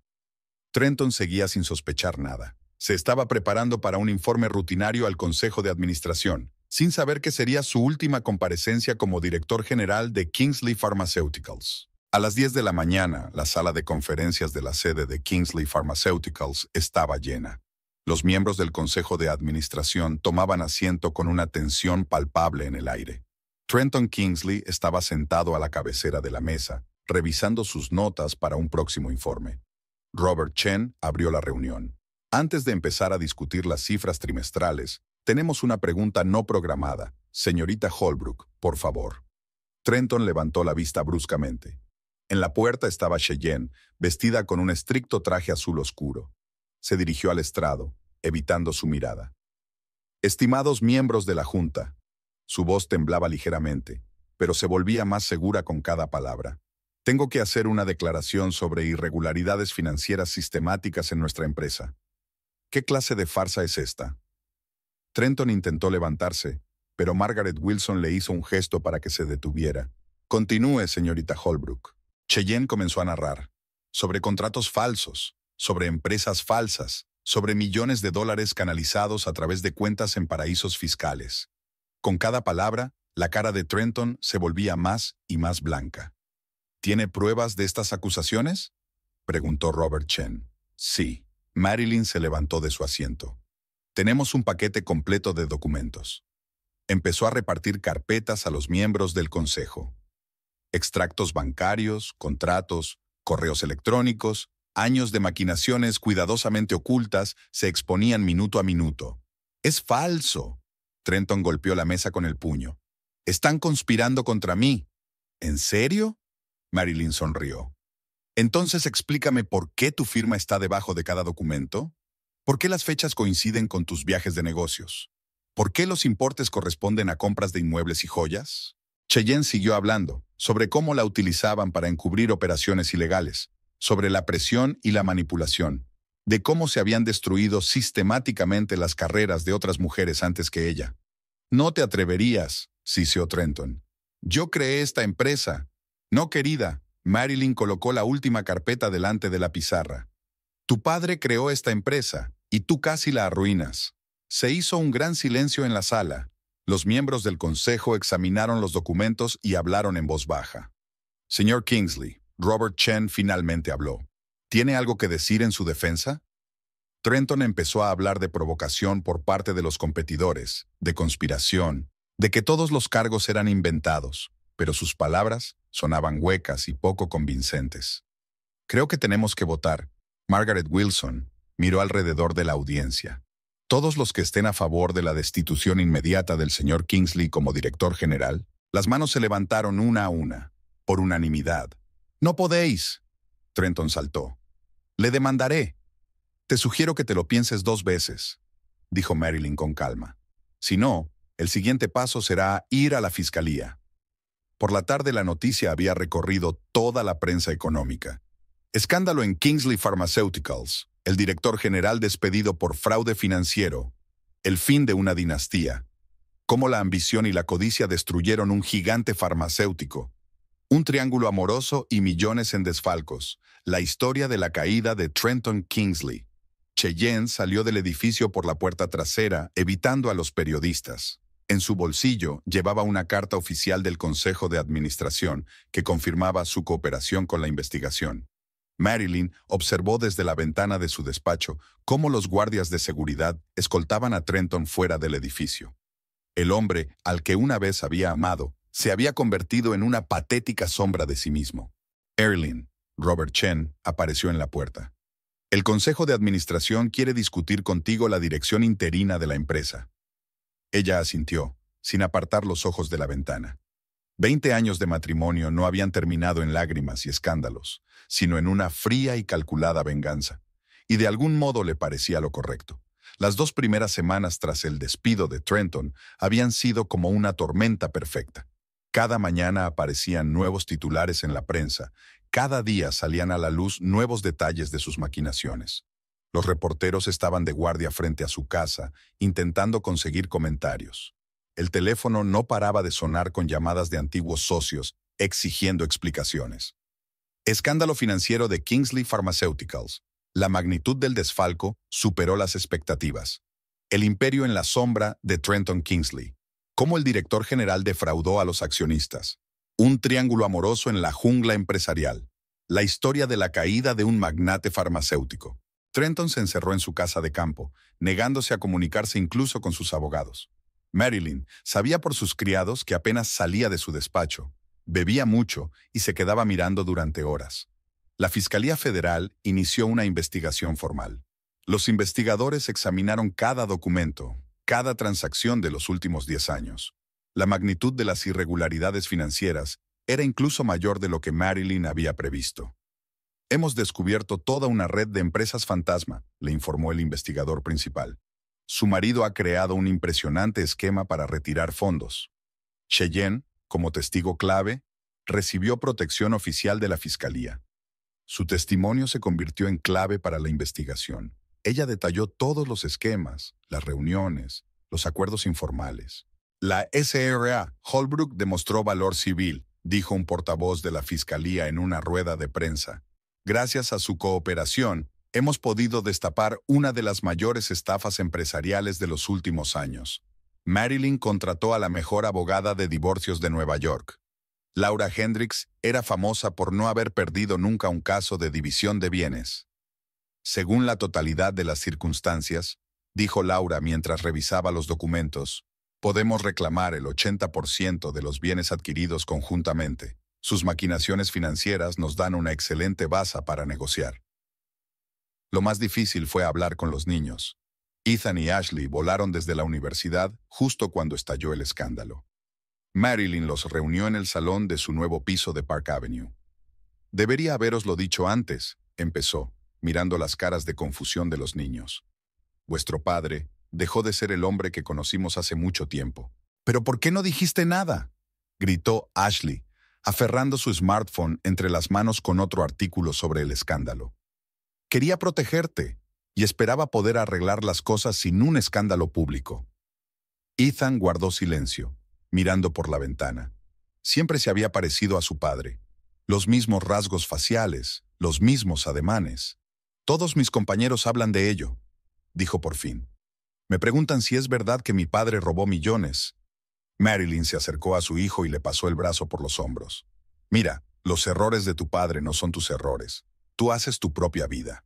Trenton seguía sin sospechar nada. Se estaba preparando para un informe rutinario al Consejo de Administración, sin saber que sería su última comparecencia como director general de Kingsley Pharmaceuticals. A las 10 de la mañana, la sala de conferencias de la sede de Kingsley Pharmaceuticals estaba llena. Los miembros del Consejo de Administración tomaban asiento con una tensión palpable en el aire. Trenton Kingsley estaba sentado a la cabecera de la mesa, revisando sus notas para un próximo informe. Robert Chen abrió la reunión. Antes de empezar a discutir las cifras trimestrales, tenemos una pregunta no programada. Señorita Holbrook, por favor. Trenton levantó la vista bruscamente. En la puerta estaba Cheyenne, vestida con un estricto traje azul oscuro. Se dirigió al estrado, evitando su mirada. Estimados miembros de la Junta. Su voz temblaba ligeramente, pero se volvía más segura con cada palabra. Tengo que hacer una declaración sobre irregularidades financieras sistemáticas en nuestra empresa. ¿Qué clase de farsa es esta? Trenton intentó levantarse, pero Margaret Wilson le hizo un gesto para que se detuviera. Continúe, señorita Holbrook. Cheyenne comenzó a narrar. Sobre contratos falsos, sobre empresas falsas, sobre millones de dólares canalizados a través de cuentas en paraísos fiscales. Con cada palabra, la cara de Trenton se volvía más y más blanca. ¿Tiene pruebas de estas acusaciones?, preguntó Robert Chen. Sí. Marilyn se levantó de su asiento. Tenemos un paquete completo de documentos. Empezó a repartir carpetas a los miembros del consejo. Extractos bancarios, contratos, correos electrónicos, años de maquinaciones cuidadosamente ocultas se exponían minuto a minuto. ¡Es falso! Trenton golpeó la mesa con el puño. ¡Están conspirando contra mí! ¿En serio? Marilyn sonrió. Entonces explícame por qué tu firma está debajo de cada documento. ¿Por qué las fechas coinciden con tus viajes de negocios? ¿Por qué los importes corresponden a compras de inmuebles y joyas? Cheyenne siguió hablando sobre cómo la utilizaban para encubrir operaciones ilegales, sobre la presión y la manipulación, de cómo se habían destruido sistemáticamente las carreras de otras mujeres antes que ella. No te atreverías, siseó Trenton. Yo creé esta empresa. No, querida. Marilyn colocó la última carpeta delante de la pizarra. Tu padre creó esta empresa, y tú casi la arruinas. Se hizo un gran silencio en la sala. Los miembros del consejo examinaron los documentos y hablaron en voz baja. Señor Kingsley, Robert Chen finalmente habló. ¿Tiene algo que decir en su defensa? Trenton empezó a hablar de provocación por parte de los competidores, de conspiración, de que todos los cargos eran inventados, pero sus palabras sonaban huecas y poco convincentes. Creo que tenemos que votar. Margaret Wilson miró alrededor de la audiencia. Todos los que estén a favor de la destitución inmediata del señor Kingsley como director general, las manos se levantaron una a una, por unanimidad. No podéis. Trenton saltó. Le demandaré. Te sugiero que te lo pienses 2 veces, dijo Marilyn con calma. Si no, el siguiente paso será ir a la fiscalía. Por la tarde la noticia había recorrido toda la prensa económica. Escándalo en Kingsley Pharmaceuticals, el director general despedido por fraude financiero, el fin de una dinastía, cómo la ambición y la codicia destruyeron un gigante farmacéutico, un triángulo amoroso y millones en desfalcos, la historia de la caída de Trenton Kingsley. Cheyenne salió del edificio por la puerta trasera, evitando a los periodistas. En su bolsillo llevaba una carta oficial del Consejo de Administración que confirmaba su cooperación con la investigación. Marilyn observó desde la ventana de su despacho cómo los guardias de seguridad escoltaban a Trenton fuera del edificio. El hombre, al que una vez había amado, se había convertido en una patética sombra de sí mismo. Erling, Robert Chen, apareció en la puerta. El Consejo de Administración quiere discutir contigo la dirección interina de la empresa. Ella asintió, sin apartar los ojos de la ventana. 20 años de matrimonio no habían terminado en lágrimas y escándalos, sino en una fría y calculada venganza. Y de algún modo le parecía lo correcto. Las 2 primeras semanas tras el despido de Trenton habían sido como una tormenta perfecta. Cada mañana aparecían nuevos titulares en la prensa. Cada día salían a la luz nuevos detalles de sus maquinaciones. Los reporteros estaban de guardia frente a su casa, intentando conseguir comentarios. El teléfono no paraba de sonar con llamadas de antiguos socios, exigiendo explicaciones. Escándalo financiero de Kingsley Pharmaceuticals. La magnitud del desfalco superó las expectativas. El imperio en la sombra de Trenton Kingsley. Cómo el director general defraudó a los accionistas. Un triángulo amoroso en la jungla empresarial. La historia de la caída de un magnate farmacéutico. Trenton se encerró en su casa de campo, negándose a comunicarse incluso con sus abogados. Marilyn sabía por sus criados que apenas salía de su despacho, bebía mucho y se quedaba mirando durante horas. La Fiscalía Federal inició una investigación formal. Los investigadores examinaron cada documento, cada transacción de los últimos 10 años. La magnitud de las irregularidades financieras era incluso mayor de lo que Marilyn había previsto. Hemos descubierto toda una red de empresas fantasma, le informó el investigador principal. Su marido ha creado un impresionante esquema para retirar fondos. Cheyenne, como testigo clave, recibió protección oficial de la Fiscalía. Su testimonio se convirtió en clave para la investigación. Ella detalló todos los esquemas, las reuniones, los acuerdos informales. La SRA Holbrook demostró valor civil, dijo un portavoz de la Fiscalía en una rueda de prensa. Gracias a su cooperación, hemos podido destapar una de las mayores estafas empresariales de los últimos años. Marilyn contrató a la mejor abogada de divorcios de Nueva York. Laura Hendricks era famosa por no haber perdido nunca un caso de división de bienes. Según la totalidad de las circunstancias, dijo Laura mientras revisaba los documentos, podemos reclamar el 80% de los bienes adquiridos conjuntamente. Sus maquinaciones financieras nos dan una excelente base para negociar. Lo más difícil fue hablar con los niños. Ethan y Ashley volaron desde la universidad justo cuando estalló el escándalo. Marilyn los reunió en el salón de su nuevo piso de Park Avenue. Debería haberoslo dicho antes, empezó, mirando las caras de confusión de los niños. Vuestro padre dejó de ser el hombre que conocimos hace mucho tiempo. ¿Pero por qué no dijiste nada?, gritó Ashley, aferrando su smartphone entre las manos con otro artículo sobre el escándalo. Quería protegerte y esperaba poder arreglar las cosas sin un escándalo público. Ethan guardó silencio, mirando por la ventana. Siempre se había parecido a su padre. Los mismos rasgos faciales, los mismos ademanes. Todos mis compañeros hablan de ello, dijo por fin. Me preguntan si es verdad que mi padre robó millones. Marilyn se acercó a su hijo y le pasó el brazo por los hombros. Mira, los errores de tu padre no son tus errores. Tú haces tu propia vida.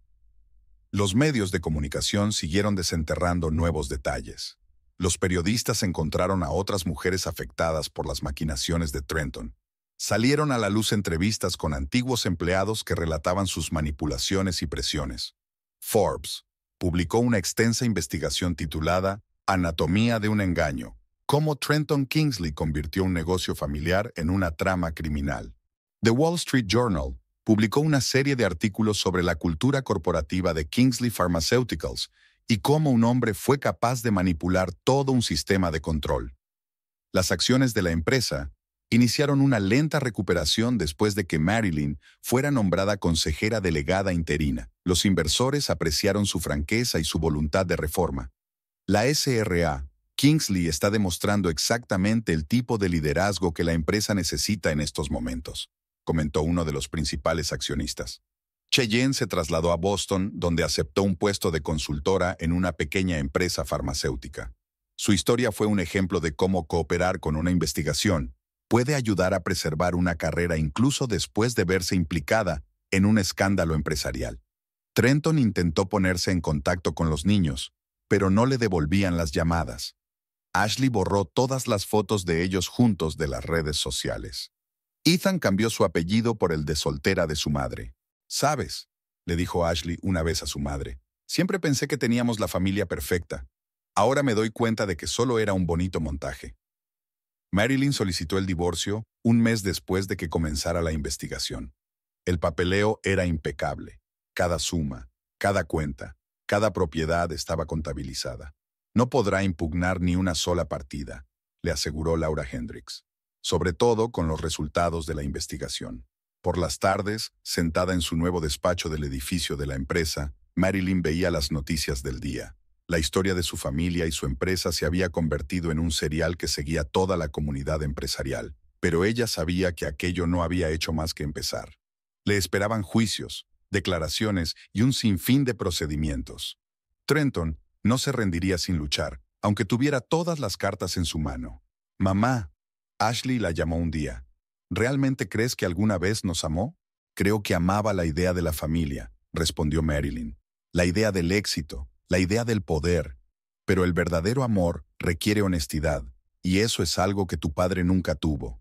Los medios de comunicación siguieron desenterrando nuevos detalles. Los periodistas encontraron a otras mujeres afectadas por las maquinaciones de Trenton. Salieron a la luz entrevistas con antiguos empleados que relataban sus manipulaciones y presiones. Forbes publicó una extensa investigación titulada Anatomía de un engaño, cómo Trenton Kingsley convirtió un negocio familiar en una trama criminal. The Wall Street Journal publicó una serie de artículos sobre la cultura corporativa de Kingsley Pharmaceuticals y cómo un hombre fue capaz de manipular todo un sistema de control. Las acciones de la empresa iniciaron una lenta recuperación después de que Marilyn fuera nombrada consejera delegada interina. Los inversores apreciaron su franqueza y su voluntad de reforma. La SRA, Kingsley está demostrando exactamente el tipo de liderazgo que la empresa necesita en estos momentos, comentó uno de los principales accionistas. Cheyenne se trasladó a Boston, donde aceptó un puesto de consultora en una pequeña empresa farmacéutica. Su historia fue un ejemplo de cómo cooperar con una investigación puede ayudar a preservar una carrera incluso después de verse implicada en un escándalo empresarial. Trenton intentó ponerse en contacto con los niños, pero no le devolvían las llamadas. Ashley borró todas las fotos de ellos juntos de las redes sociales. Ethan cambió su apellido por el de soltera de su madre. «¿Sabes?», le dijo Ashley una vez a su madre. «Siempre pensé que teníamos la familia perfecta. Ahora me doy cuenta de que solo era un bonito montaje». Marilyn solicitó el divorcio un mes después de que comenzara la investigación. El papeleo era impecable. Cada suma, cada cuenta, cada propiedad estaba contabilizada. «No podrá impugnar ni una sola partida», le aseguró Laura Hendricks, sobre todo con los resultados de la investigación. Por las tardes, sentada en su nuevo despacho del edificio de la empresa, Marilyn veía las noticias del día. La historia de su familia y su empresa se había convertido en un serial que seguía toda la comunidad empresarial, pero ella sabía que aquello no había hecho más que empezar. Le esperaban juicios, declaraciones y un sinfín de procedimientos. Trenton no se rendiría sin luchar, aunque tuviera todas las cartas en su mano. «Mamá», Ashley la llamó un día. «¿Realmente crees que alguna vez nos amó?» «Creo que amaba la idea de la familia», respondió Marilyn. «La idea del éxito, la idea del poder. Pero el verdadero amor requiere honestidad, y eso es algo que tu padre nunca tuvo».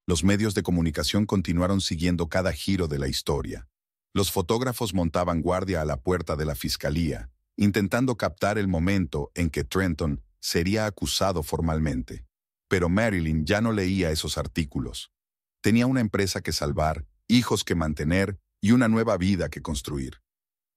Los medios de comunicación continuaron siguiendo cada giro de la historia. Los fotógrafos montaban guardia a la puerta de la fiscalía, intentando captar el momento en que Trenton sería acusado formalmente. Pero Marilyn ya no leía esos artículos. Tenía una empresa que salvar, hijos que mantener y una nueva vida que construir.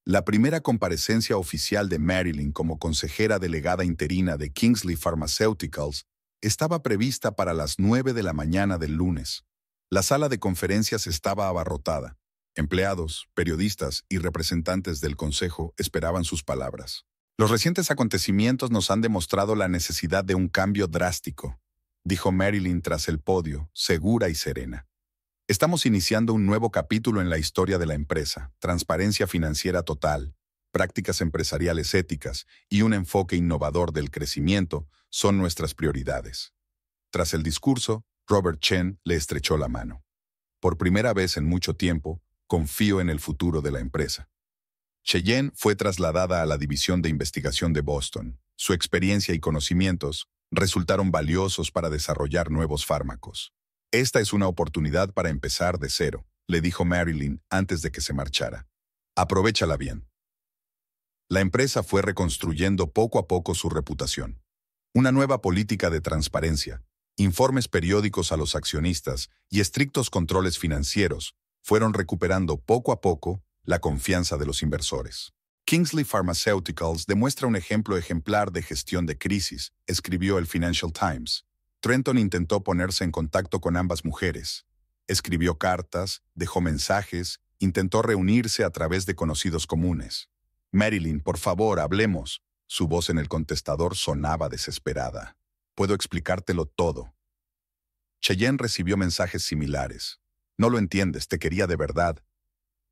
La primera comparecencia oficial de Marilyn como consejera delegada interina de Kingsley Pharmaceuticals estaba prevista para las 9 de la mañana del lunes. La sala de conferencias estaba abarrotada. Empleados, periodistas y representantes del consejo esperaban sus palabras. «Los recientes acontecimientos nos han demostrado la necesidad de un cambio drástico», dijo Marilyn tras el podio, segura y serena. «Estamos iniciando un nuevo capítulo en la historia de la empresa, transparencia financiera total, prácticas empresariales éticas y un enfoque innovador del crecimiento son nuestras prioridades». Tras el discurso, Robert Chen le estrechó la mano. «Por primera vez en mucho tiempo, confío en el futuro de la empresa». Cheyenne fue trasladada a la División de Investigación de Boston. Su experiencia y conocimientos resultaron valiosos para desarrollar nuevos fármacos. «Esta es una oportunidad para empezar de cero», le dijo Marilyn antes de que se marchara. «Aprovéchala bien». La empresa fue reconstruyendo poco a poco su reputación. Una nueva política de transparencia, informes periódicos a los accionistas y estrictos controles financieros fueron recuperando poco a poco la confianza de los inversores. «Kingsley Pharmaceuticals demuestra un ejemplo ejemplar de gestión de crisis», escribió el Financial Times. Trenton intentó ponerse en contacto con ambas mujeres. Escribió cartas, dejó mensajes, intentó reunirse a través de conocidos comunes. «Marilyn, por favor, hablemos». Su voz en el contestador sonaba desesperada. Puedo explicártelo todo. Cheyenne recibió mensajes similares. No lo entiendes, te quería de verdad.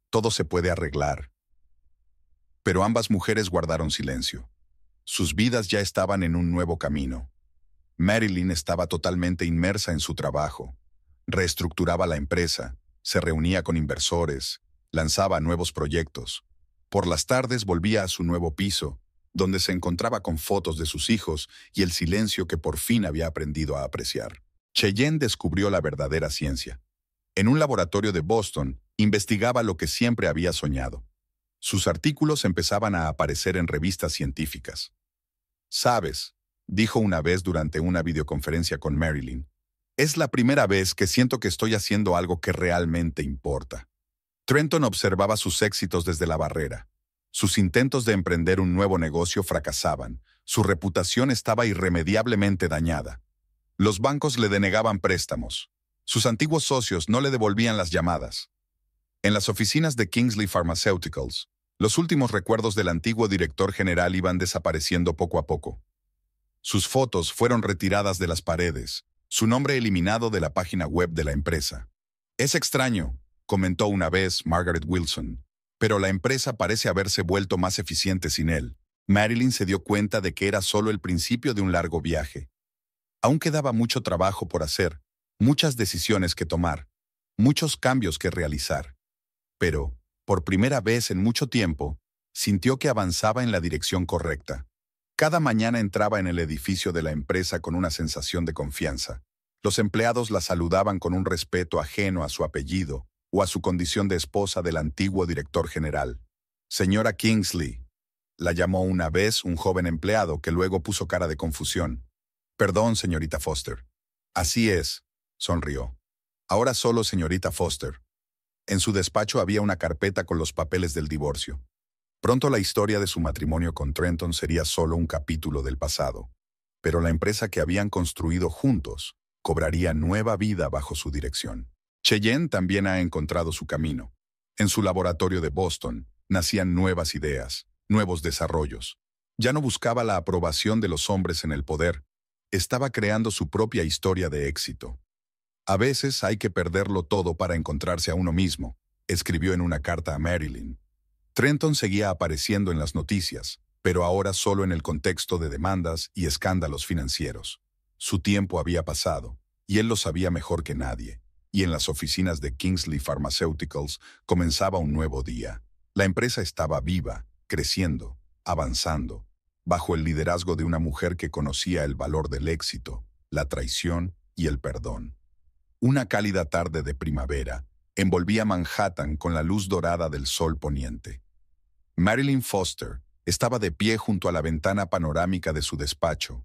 Todo se puede arreglar. Pero ambas mujeres guardaron silencio. Sus vidas ya estaban en un nuevo camino. Marilyn estaba totalmente inmersa en su trabajo. Reestructuraba la empresa, se reunía con inversores, lanzaba nuevos proyectos. Por las tardes volvía a su nuevo piso, donde se encontraba con fotos de sus hijos y el silencio que por fin había aprendido a apreciar. Cheyenne descubrió la verdadera ciencia. En un laboratorio de Boston, investigaba lo que siempre había soñado. Sus artículos empezaban a aparecer en revistas científicas. «Sabes», dijo una vez durante una videoconferencia con Marilyn, «es la primera vez que siento que estoy haciendo algo que realmente importa». Trenton observaba sus éxitos desde la barrera. Sus intentos de emprender un nuevo negocio fracasaban. Su reputación estaba irremediablemente dañada. Los bancos le denegaban préstamos. Sus antiguos socios no le devolvían las llamadas. En las oficinas de Kingsley Pharmaceuticals, los últimos recuerdos del antiguo director general iban desapareciendo poco a poco. Sus fotos fueron retiradas de las paredes, su nombre eliminado de la página web de la empresa. «Es extraño», comentó una vez Margaret Wilson, «pero la empresa parece haberse vuelto más eficiente sin él». Marilyn se dio cuenta de que era solo el principio de un largo viaje. Aún quedaba mucho trabajo por hacer, muchas decisiones que tomar, muchos cambios que realizar. Pero, por primera vez en mucho tiempo, sintió que avanzaba en la dirección correcta. Cada mañana entraba en el edificio de la empresa con una sensación de confianza. Los empleados la saludaban con un respeto ajeno a su apellido o a su condición de esposa del antiguo director general. «Señora Kingsley», la llamó una vez un joven empleado que luego puso cara de confusión. «Perdón, señorita Foster». «Así es», sonrió. «Ahora solo señorita Foster». En su despacho había una carpeta con los papeles del divorcio. Pronto la historia de su matrimonio con Trenton sería solo un capítulo del pasado, pero la empresa que habían construido juntos cobraría nueva vida bajo su dirección. Cheyenne también ha encontrado su camino. En su laboratorio de Boston nacían nuevas ideas, nuevos desarrollos. Ya no buscaba la aprobación de los hombres en el poder, estaba creando su propia historia de éxito. «A veces hay que perderlo todo para encontrarse a uno mismo», escribió en una carta a Marilyn. Trenton seguía apareciendo en las noticias, pero ahora solo en el contexto de demandas y escándalos financieros. Su tiempo había pasado, y él lo sabía mejor que nadie, y en las oficinas de Kingsley Pharmaceuticals comenzaba un nuevo día. La empresa estaba viva, creciendo, avanzando, bajo el liderazgo de una mujer que conocía el valor del éxito, la traición y el perdón. Una cálida tarde de primavera envolvía Manhattan con la luz dorada del sol poniente. Marilyn Foster estaba de pie junto a la ventana panorámica de su despacho,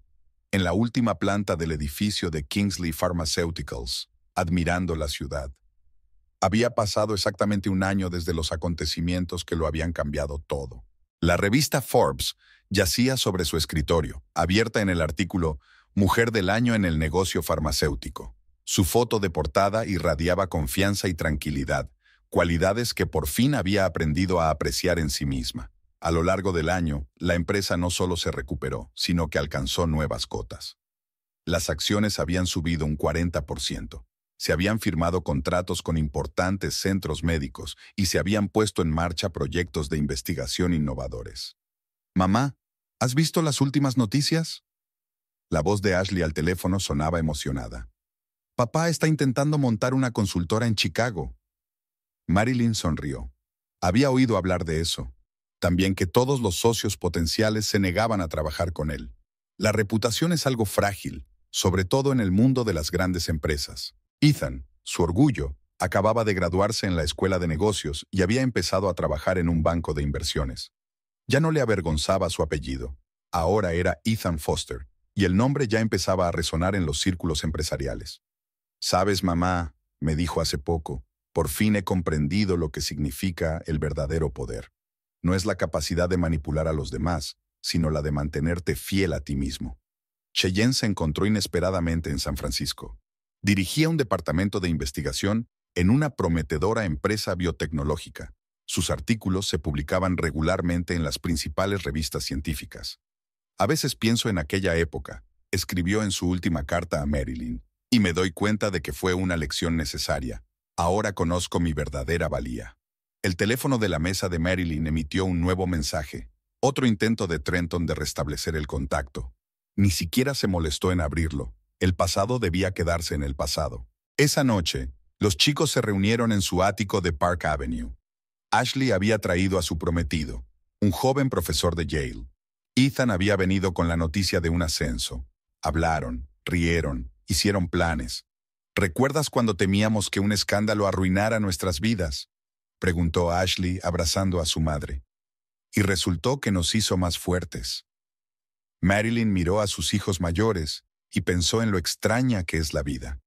en la última planta del edificio de Kingsley Pharmaceuticals, admirando la ciudad. Había pasado exactamente un año desde los acontecimientos que lo habían cambiado todo. La revista Forbes yacía sobre su escritorio, abierta en el artículo «Mujer del año en el negocio farmacéutico». Su foto de portada irradiaba confianza y tranquilidad, cualidades que por fin había aprendido a apreciar en sí misma. A lo largo del año, la empresa no solo se recuperó, sino que alcanzó nuevas cotas. Las acciones habían subido un 40%. Se habían firmado contratos con importantes centros médicos y se habían puesto en marcha proyectos de investigación innovadores. «Mamá, ¿has visto las últimas noticias?». La voz de Ashley al teléfono sonaba emocionada. «Papá está intentando montar una consultora en Chicago». Marilyn sonrió. Había oído hablar de eso. También que todos los socios potenciales se negaban a trabajar con él. La reputación es algo frágil, sobre todo en el mundo de las grandes empresas. Ethan, su orgullo, acababa de graduarse en la escuela de negocios y había empezado a trabajar en un banco de inversiones. Ya no le avergonzaba su apellido. Ahora era Ethan Foster, y el nombre ya empezaba a resonar en los círculos empresariales. «Sabes, mamá», me dijo hace poco, «por fin he comprendido lo que significa el verdadero poder. No es la capacidad de manipular a los demás, sino la de mantenerte fiel a ti mismo». Cheyenne se encontró inesperadamente en San Francisco. Dirigía un departamento de investigación en una prometedora empresa biotecnológica. Sus artículos se publicaban regularmente en las principales revistas científicas. «A veces pienso en aquella época», escribió en su última carta a Marilyn, y me doy cuenta de que fue una lección necesaria. Ahora conozco mi verdadera valía. El teléfono de la mesa de Marilyn emitió un nuevo mensaje, otro intento de Trenton de restablecer el contacto. Ni siquiera se molestó en abrirlo. El pasado debía quedarse en el pasado. Esa noche, los chicos se reunieron en su ático de Park Avenue. Ashley había traído a su prometido, un joven profesor de Yale. Ethan había venido con la noticia de un ascenso. Hablaron, rieron, hicieron planes. ¿Recuerdas cuando temíamos que un escándalo arruinara nuestras vidas?, preguntó Ashley abrazando a su madre. Y resultó que nos hizo más fuertes. Marilyn miró a sus hijos mayores y pensó en lo extraña que es la vida.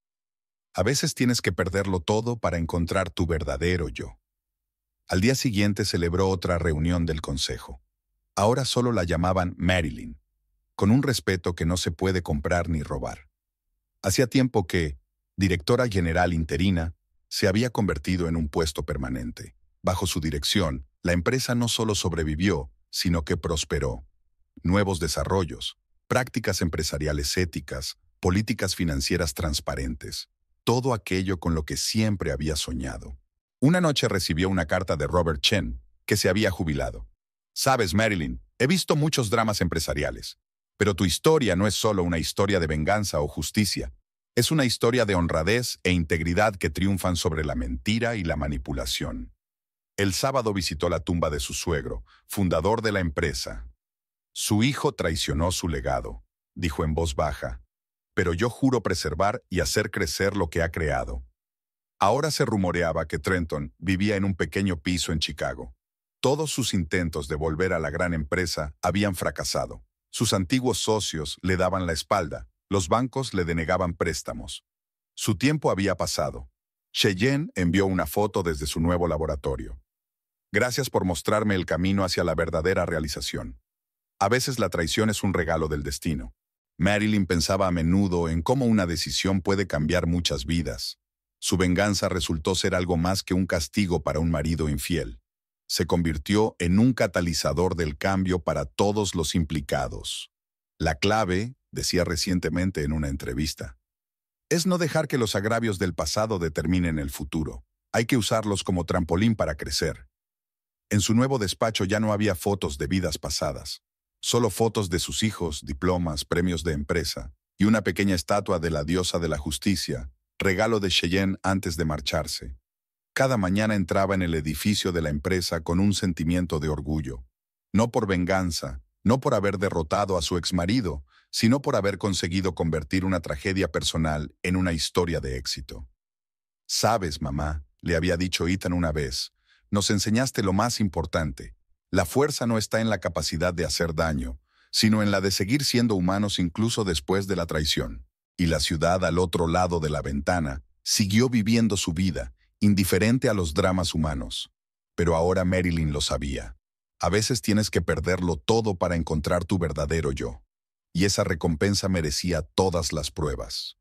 A veces tienes que perderlo todo para encontrar tu verdadero yo. Al día siguiente celebró otra reunión del consejo. Ahora solo la llamaban Marilyn, con un respeto que no se puede comprar ni robar. Hacía tiempo que, directora general interina, se había convertido en un puesto permanente. Bajo su dirección, la empresa no solo sobrevivió, sino que prosperó. Nuevos desarrollos, prácticas empresariales éticas, políticas financieras transparentes, todo aquello con lo que siempre había soñado. Una noche recibió una carta de Robert Chen, que se había jubilado. Sabes, Marilyn, he visto muchos dramas empresariales, pero tu historia no es solo una historia de venganza o justicia. Es una historia de honradez e integridad que triunfan sobre la mentira y la manipulación. El sábado visitó la tumba de su suegro, fundador de la empresa. Su hijo traicionó su legado, dijo en voz baja, pero yo juro preservar y hacer crecer lo que ha creado. Ahora se rumoreaba que Trenton vivía en un pequeño piso en Chicago. Todos sus intentos de volver a la gran empresa habían fracasado. Sus antiguos socios le daban la espalda, los bancos le denegaban préstamos. Su tiempo había pasado. Cheyenne envió una foto desde su nuevo laboratorio. Gracias por mostrarme el camino hacia la verdadera realización. A veces la traición es un regalo del destino. Marilyn pensaba a menudo en cómo una decisión puede cambiar muchas vidas. Su venganza resultó ser algo más que un castigo para un marido infiel. Se convirtió en un catalizador del cambio para todos los implicados. La clave, decía recientemente en una entrevista, es no dejar que los agravios del pasado determinen el futuro. Hay que usarlos como trampolín para crecer. En su nuevo despacho ya no había fotos de vidas pasadas, solo fotos de sus hijos, diplomas, premios de empresa y una pequeña estatua de la diosa de la justicia, regalo de Cheyenne antes de marcharse. Cada mañana entraba en el edificio de la empresa con un sentimiento de orgullo, no por venganza, no por haber derrotado a su exmarido, sino por haber conseguido convertir una tragedia personal en una historia de éxito. Sabes, mamá, le había dicho Ethan una vez, nos enseñaste lo más importante. La fuerza no está en la capacidad de hacer daño, sino en la de seguir siendo humanos incluso después de la traición. Y la ciudad al otro lado de la ventana siguió viviendo su vida, indiferente a los dramas humanos. Pero ahora Marilyn lo sabía. A veces tienes que perderlo todo para encontrar tu verdadero yo. Y esa recompensa merecía todas las pruebas.